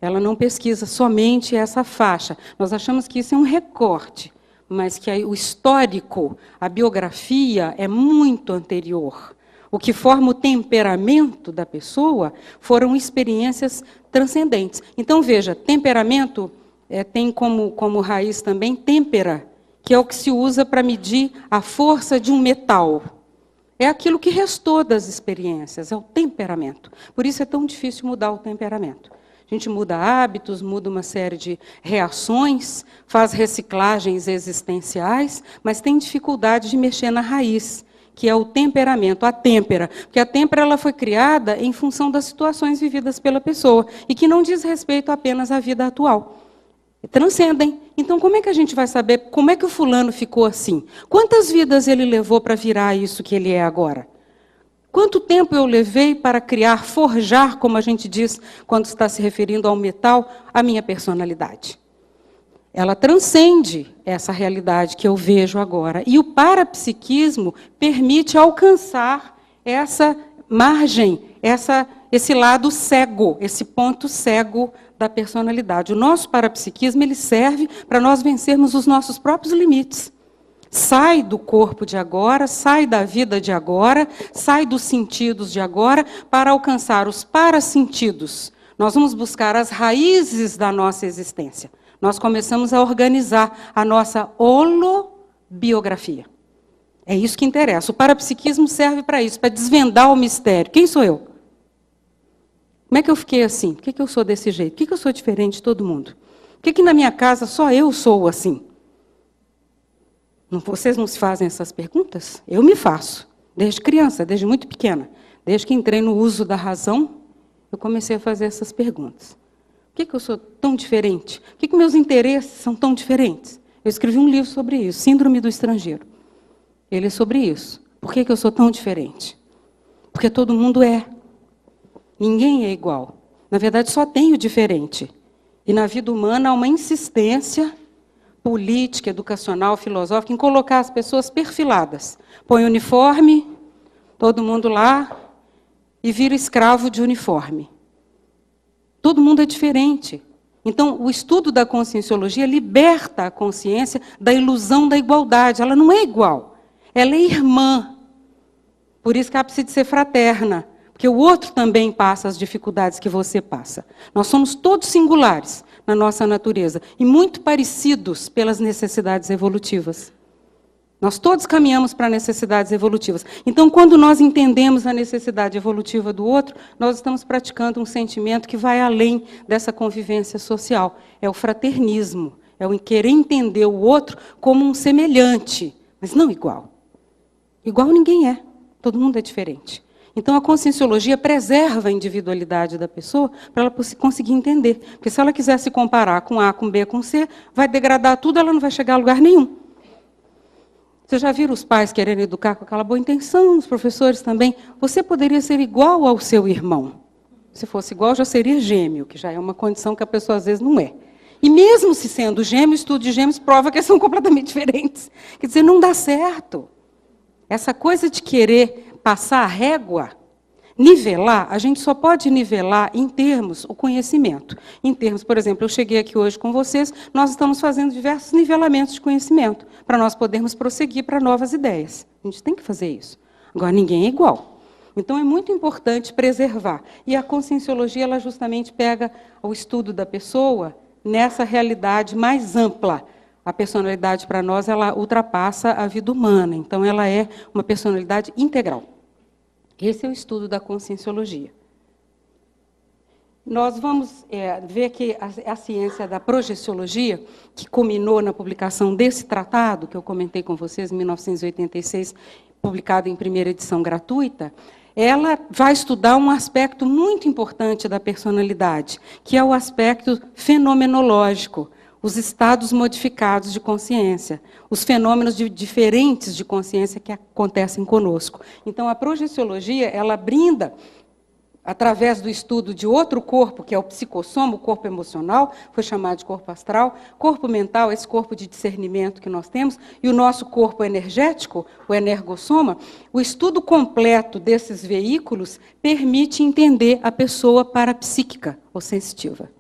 [SPEAKER 1] Ela não pesquisa somente essa faixa. Nós achamos que isso é um recorte, mas que o histórico, a biografia é muito anterior. O que forma o temperamento da pessoa foram experiências transcendentes. Então, veja, temperamento tem como raiz também têmpera, que é o que se usa para medir a força de um metal. É aquilo que restou das experiências, é o temperamento. Por isso é tão difícil mudar o temperamento. A gente muda hábitos, muda uma série de reações, faz reciclagens existenciais, mas tem dificuldade de mexer na raiz, que é o temperamento, a têmpera. Porque a têmpera ela foi criada em função das situações vividas pela pessoa e que não diz respeito apenas à vida atual. Transcendem. Então, como é que a gente vai saber como é que o fulano ficou assim? Quantas vidas ele levou para virar isso que ele é agora? Quanto tempo eu levei para criar, forjar, como a gente diz quando está se referindo ao metal, a minha personalidade? Ela transcende essa realidade que eu vejo agora. E o parapsiquismo permite alcançar essa margem, esse lado cego, esse ponto cego da personalidade. O nosso parapsiquismo ele serve para nós vencermos os nossos próprios limites. Sai do corpo de agora, sai da vida de agora, sai dos sentidos de agora, para alcançar os parasentidos. Nós vamos buscar as raízes da nossa existência. Nós começamos a organizar a nossa holobiografia. É isso que interessa. O parapsiquismo serve para isso, para desvendar o mistério. Quem sou eu? Como é que eu fiquei assim? Por que eu sou desse jeito? Por que eu sou diferente de todo mundo? Por que na minha casa só eu sou assim? Vocês não se fazem essas perguntas? Eu me faço. Desde criança, desde muito pequena. Desde que entrei no uso da razão, eu comecei a fazer essas perguntas. Por que eu sou tão diferente? Por que meus interesses são tão diferentes? Eu escrevi um livro sobre isso, Síndrome do Estrangeiro. Ele é sobre isso. Por que eu sou tão diferente? Porque todo mundo é. Ninguém é igual. Na verdade, só tem o diferente. E na vida humana há uma insistência política, educacional, filosófica, em colocar as pessoas perfiladas. Põe uniforme, todo mundo lá, e vira escravo de uniforme. Todo mundo é diferente. Então, o estudo da conscienciologia liberta a consciência da ilusão da igualdade. Ela não é igual, ela é irmã. Por isso que ela precisa de ser fraterna. Porque o outro também passa as dificuldades que você passa. Nós somos todos singulares na nossa natureza e muito parecidos pelas necessidades evolutivas. Nós todos caminhamos para necessidades evolutivas. Então, quando nós entendemos a necessidade evolutiva do outro, nós estamos praticando um sentimento que vai além dessa convivência social. É o fraternismo, é o querer entender o outro como um semelhante, mas não igual. Igual ninguém é, todo mundo é diferente. Então, a conscienciologia preserva a individualidade da pessoa para ela conseguir entender. Porque se ela quiser se comparar com A, com B, com C, vai degradar tudo, ela não vai chegar a lugar nenhum. Vocês já viram os pais querendo educar com aquela boa intenção, os professores também? Você poderia ser igual ao seu irmão. Se fosse igual, já seria gêmeo, que já é uma condição que a pessoa às vezes não é. E mesmo se sendo gêmeo, o estudo de gêmeos prova que eles são completamente diferentes. Quer dizer, não dá certo. Essa coisa de querer passar a régua, nivelar, a gente só pode nivelar em termos o conhecimento. Em termos, por exemplo, eu cheguei aqui hoje com vocês, nós estamos fazendo diversos nivelamentos de conhecimento, para nós podermos prosseguir para novas ideias. A gente tem que fazer isso. Agora, ninguém é igual. Então, é muito importante preservar. E a conscienciologia, ela justamente pega o estudo da pessoa nessa realidade mais ampla. A personalidade, para nós, ela ultrapassa a vida humana. Então, ela é uma personalidade integral. Esse é o estudo da conscienciologia. Nós vamos ver que a ciência da projeciologia, que culminou na publicação desse tratado, que eu comentei com vocês, em 1986, publicado em primeira edição gratuita, ela vai estudar um aspecto muito importante da personalidade, que é o aspecto fenomenológico, os estados modificados de consciência, os fenômenos diferentes de consciência que acontecem conosco. Então, a projeciologia, ela brinda através do estudo de outro corpo, que é o psicossoma, o corpo emocional, foi chamado de corpo astral, corpo mental, esse corpo de discernimento que nós temos, e o nosso corpo energético, o energossoma, o estudo completo desses veículos permite entender a pessoa parapsíquica ou sensitiva.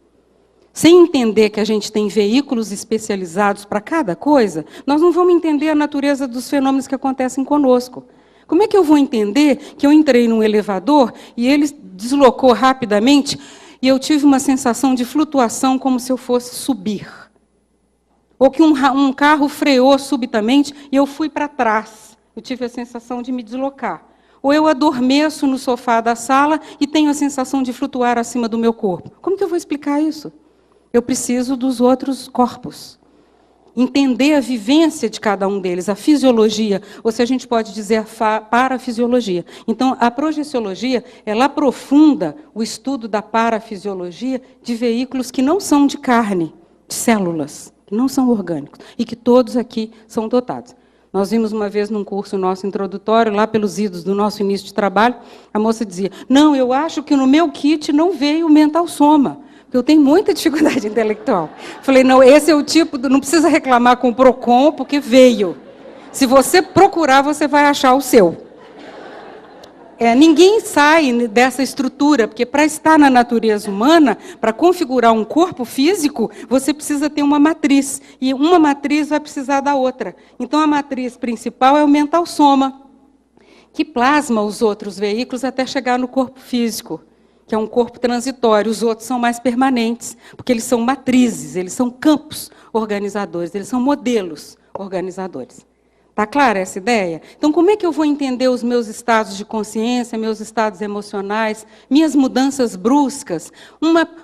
[SPEAKER 1] Sem entender que a gente tem veículos especializados para cada coisa, nós não vamos entender a natureza dos fenômenos que acontecem conosco. Como é que eu vou entender que eu entrei num elevador e ele deslocou rapidamente e eu tive uma sensação de flutuação como se eu fosse subir? Ou que um carro freou subitamente e eu fui para trás. Eu tive a sensação de me deslocar. Ou eu adormeço no sofá da sala e tenho a sensação de flutuar acima do meu corpo. Como que eu vou explicar isso? Eu preciso dos outros corpos. Entender a vivência de cada um deles, a fisiologia, ou se a gente pode dizer a parafisiologia. Então, a projeciologia, ela aprofunda o estudo da parafisiologia de veículos que não são de carne, de células, que não são orgânicos, e que todos aqui são dotados. Nós vimos uma vez num curso nosso introdutório, lá pelos idos do nosso início de trabalho, a moça dizia, não, eu acho que no meu kit não veio o mental soma. Eu tenho muita dificuldade intelectual. Falei, não, esse é o tipo, não precisa reclamar com o PROCON, porque veio. Se você procurar, você vai achar o seu. Ninguém sai dessa estrutura, porque para estar na natureza humana, para configurar um corpo físico, você precisa ter uma matriz. E uma matriz vai precisar da outra. Então, a matriz principal é o mental soma, que plasma os outros veículos até chegar no corpo físico, que é um corpo transitório, os outros são mais permanentes, porque eles são matrizes, eles são campos organizadores, eles são modelos organizadores. Está clara essa ideia? Então, como é que eu vou entender os meus estados de consciência, meus estados emocionais, minhas mudanças bruscas,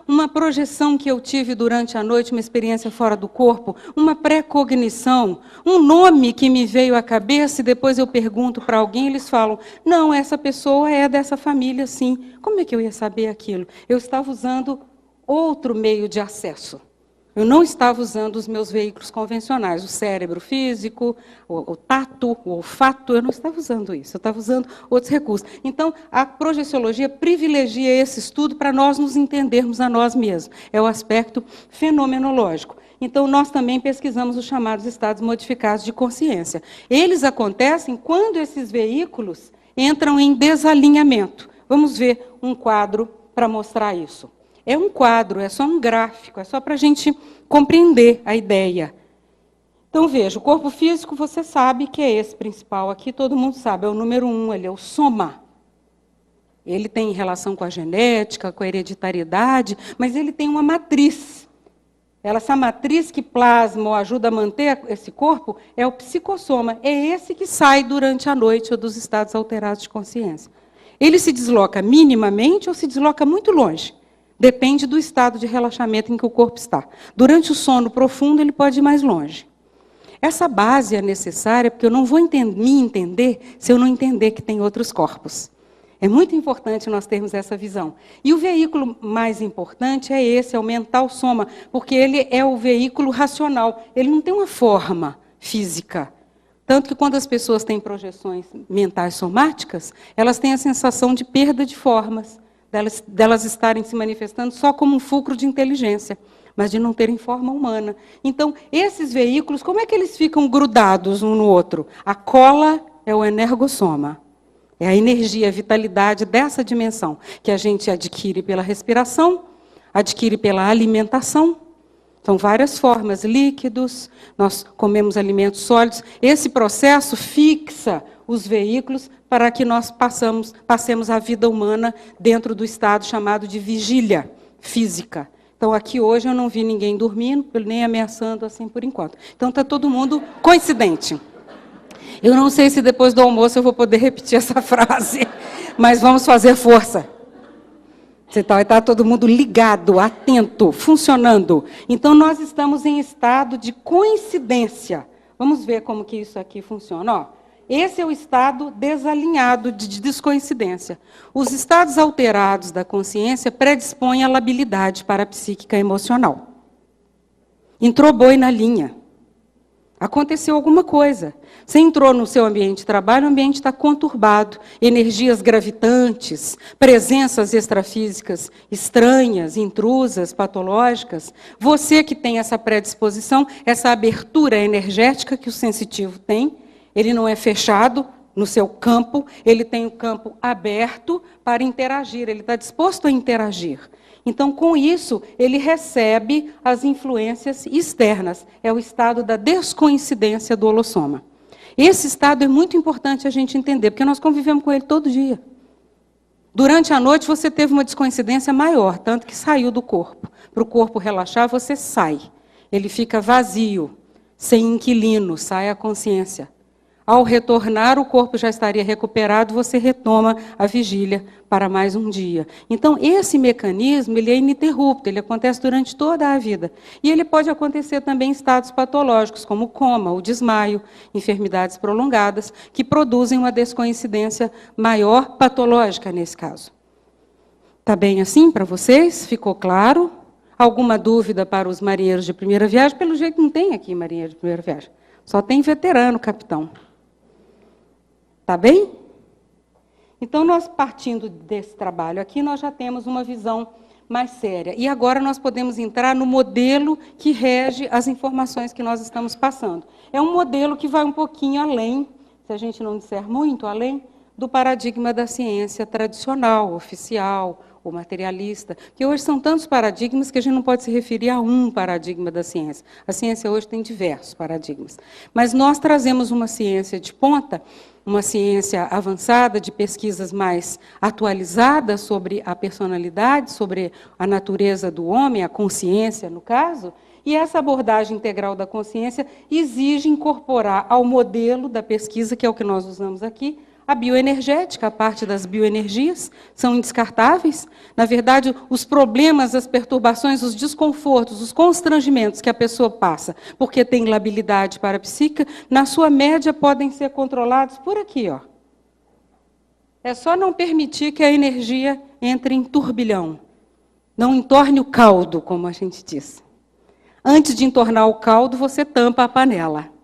[SPEAKER 1] uma projeção que eu tive durante a noite, uma experiência fora do corpo, uma pré-cognição, um nome que me veio à cabeça e depois eu pergunto para alguém e eles falam, não, essa pessoa é dessa família, sim. Como é que eu ia saber aquilo? Eu estava usando outro meio de acesso. Eu não estava usando os meus veículos convencionais, o cérebro físico, o tato, o olfato, eu não estava usando isso, eu estava usando outros recursos. Então, a projeciologia privilegia esse estudo para nós nos entendermos a nós mesmos. É o aspecto fenomenológico. Então, nós também pesquisamos os chamados estados modificados de consciência. Eles acontecem quando esses veículos entram em desalinhamento. Vamos ver um quadro para mostrar isso. É um quadro, é só um gráfico, é só para a gente compreender a ideia. Então, veja, o corpo físico, você sabe que é esse principal aqui, todo mundo sabe, é o número 1, ele é o soma. Ele tem relação com a genética, com a hereditariedade, mas ele tem uma matriz. Essa matriz que plasma ou ajuda a manter esse corpo é o psicossoma. É esse que sai durante a noite ou dos estados alterados de consciência. Ele se desloca minimamente ou se desloca muito longe. Depende do estado de relaxamento em que o corpo está. Durante o sono profundo, ele pode ir mais longe. Essa base é necessária porque eu não vou me entender se eu não entender que tem outros corpos. É muito importante nós termos essa visão. E o veículo mais importante é esse, é o mental soma, porque ele é o veículo racional. Ele não tem uma forma física. Tanto que quando as pessoas têm projeções mentais somáticas, elas têm a sensação de perda de formas. Delas estarem se manifestando só como um fulcro de inteligência, mas de não terem forma humana. Então, esses veículos, como é que eles ficam grudados um no outro? A cola é o energossoma. É a energia, a vitalidade dessa dimensão, que a gente adquire pela respiração, adquire pela alimentação. São várias formas, líquidos, nós comemos alimentos sólidos. Esse processo fixa os veículos para que nós passemos a vida humana dentro do estado chamado de vigília física. Então, aqui hoje eu não vi ninguém dormindo, nem ameaçando assim por enquanto. Então, está todo mundo coincidente. Eu não sei se depois do almoço eu vou poder repetir essa frase, mas vamos fazer força. Está todo mundo ligado, atento, funcionando. Então, nós estamos em estado de coincidência. Vamos ver como que isso aqui funciona. Ó, esse é o estado desalinhado de descoincidência. Os estados alterados da consciência predispõem à labilidade parapsíquica emocional. Entrou boi na linha. Aconteceu alguma coisa. Você entrou no seu ambiente de trabalho, o ambiente está conturbado. Energias gravitantes, presenças extrafísicas estranhas, intrusas, patológicas. Você que tem essa predisposição, essa abertura energética que o sensitivo tem, ele não é fechado no seu campo, ele tem o campo aberto para interagir, ele está disposto a interagir. Então, com isso, ele recebe as influências externas. É o estado da descoincidência do holossoma. Esse estado é muito importante a gente entender, porque nós convivemos com ele todo dia. Durante a noite, você teve uma descoincidência maior, tanto que saiu do corpo. Para o corpo relaxar, você sai. Ele fica vazio, sem inquilino, sai a consciência. Ao retornar, o corpo já estaria recuperado, você retoma a vigília para mais um dia. Então, esse mecanismo ele é ininterrupto, ele acontece durante toda a vida. E ele pode acontecer também em estados patológicos, como o coma, o desmaio, enfermidades prolongadas, que produzem uma descoincidência maior patológica nesse caso. Está bem assim para vocês? Ficou claro? Alguma dúvida para os marinheiros de primeira viagem? Pelo jeito não tem aqui marinheiro de primeira viagem. Só tem veterano, capitão. Tá bem? Então, nós partindo desse trabalho aqui, nós já temos uma visão mais séria. E agora nós podemos entrar no modelo que rege as informações que nós estamos passando. É um modelo que vai um pouquinho além, se a gente não disser muito além, do paradigma da ciência tradicional, oficial, ou materialista, porque hoje são tantos paradigmas que a gente não pode se referir a um paradigma da ciência. A ciência hoje tem diversos paradigmas. Mas nós trazemos uma ciência de ponta, uma ciência avançada, de pesquisas mais atualizadas sobre a personalidade, sobre a natureza do homem, a consciência, no caso, e essa abordagem integral da consciência exige incorporar ao modelo da pesquisa, que é o que nós usamos aqui, a bioenergética, a parte das bioenergias, são indescartáveis. Na verdade, os problemas, as perturbações, os desconfortos, os constrangimentos que a pessoa passa, porque tem labilidade parapsíquica, na sua média podem ser controlados por aqui, ó. É só não permitir que a energia entre em turbilhão. Não entorne o caldo, como a gente diz. Antes de entornar o caldo, você tampa a panela.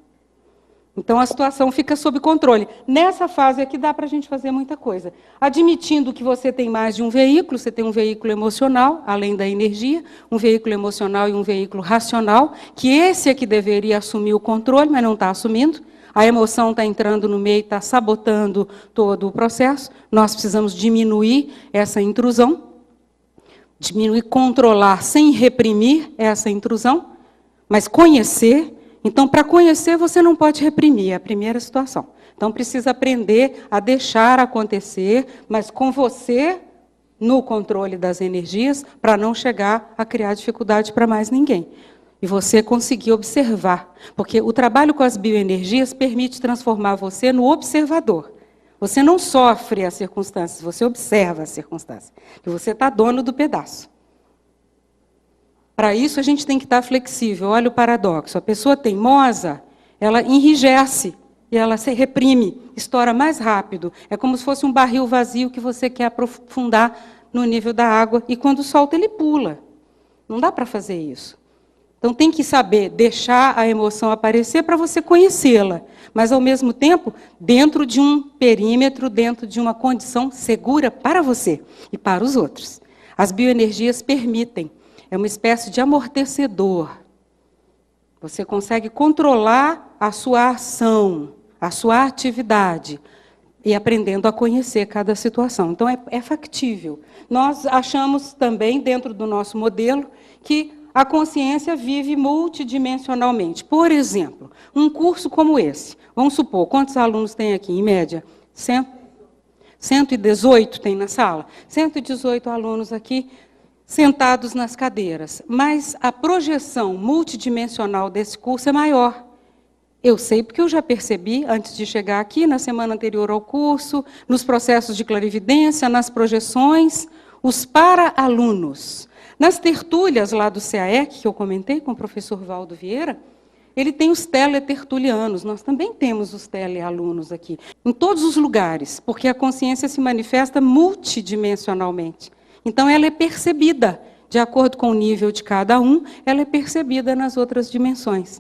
[SPEAKER 1] Então, a situação fica sob controle. Nessa fase aqui, dá para a gente fazer muita coisa. Admitindo que você tem mais de um veículo, você tem um veículo emocional, além da energia, um veículo emocional e um veículo racional, que esse é que deveria assumir o controle, mas não está assumindo. A emoção está entrando no meio, está sabotando todo o processo. Nós precisamos diminuir essa intrusão, diminuir, controlar sem reprimir essa intrusão, mas conhecer. Então, para conhecer, você não pode reprimir, é a primeira situação. Então, precisa aprender a deixar acontecer, mas com você no controle das energias, para não chegar a criar dificuldade para mais ninguém. E você conseguir observar, porque o trabalho com as bioenergias permite transformar você no observador. Você não sofre as circunstâncias, você observa as circunstâncias. E você está dono do pedaço. Para isso, a gente tem que estar flexível. Olha o paradoxo. A pessoa teimosa, ela enrijece e ela se reprime, estoura mais rápido. É como se fosse um barril vazio que você quer aprofundar no nível da água e quando solta, ele pula. Não dá para fazer isso. Então, tem que saber deixar a emoção aparecer para você conhecê-la, mas, ao mesmo tempo, dentro de um perímetro, dentro de uma condição segura para você e para os outros. As bioenergias permitem. É uma espécie de amortecedor. Você consegue controlar a sua ação, a sua atividade, e aprendendo a conhecer cada situação. Então, é factível. Nós achamos também, dentro do nosso modelo, que a consciência vive multidimensionalmente. Por exemplo, um curso como esse, vamos supor, quantos alunos tem aqui, em média? 118 tem na sala? 118 alunos aqui, sentados nas cadeiras, mas a projeção multidimensional desse curso é maior. Eu sei porque eu já percebi, antes de chegar aqui, na semana anterior ao curso, nos processos de clarividência, nas projeções, os para-alunos. Nas tertúlias lá do CAEC, que eu comentei com o professor Valdo Vieira, ele tem os teletertulianos, nós também temos os telealunos aqui, em todos os lugares, porque a consciência se manifesta multidimensionalmente. Então, ela é percebida, de acordo com o nível de cada um, ela é percebida nas outras dimensões.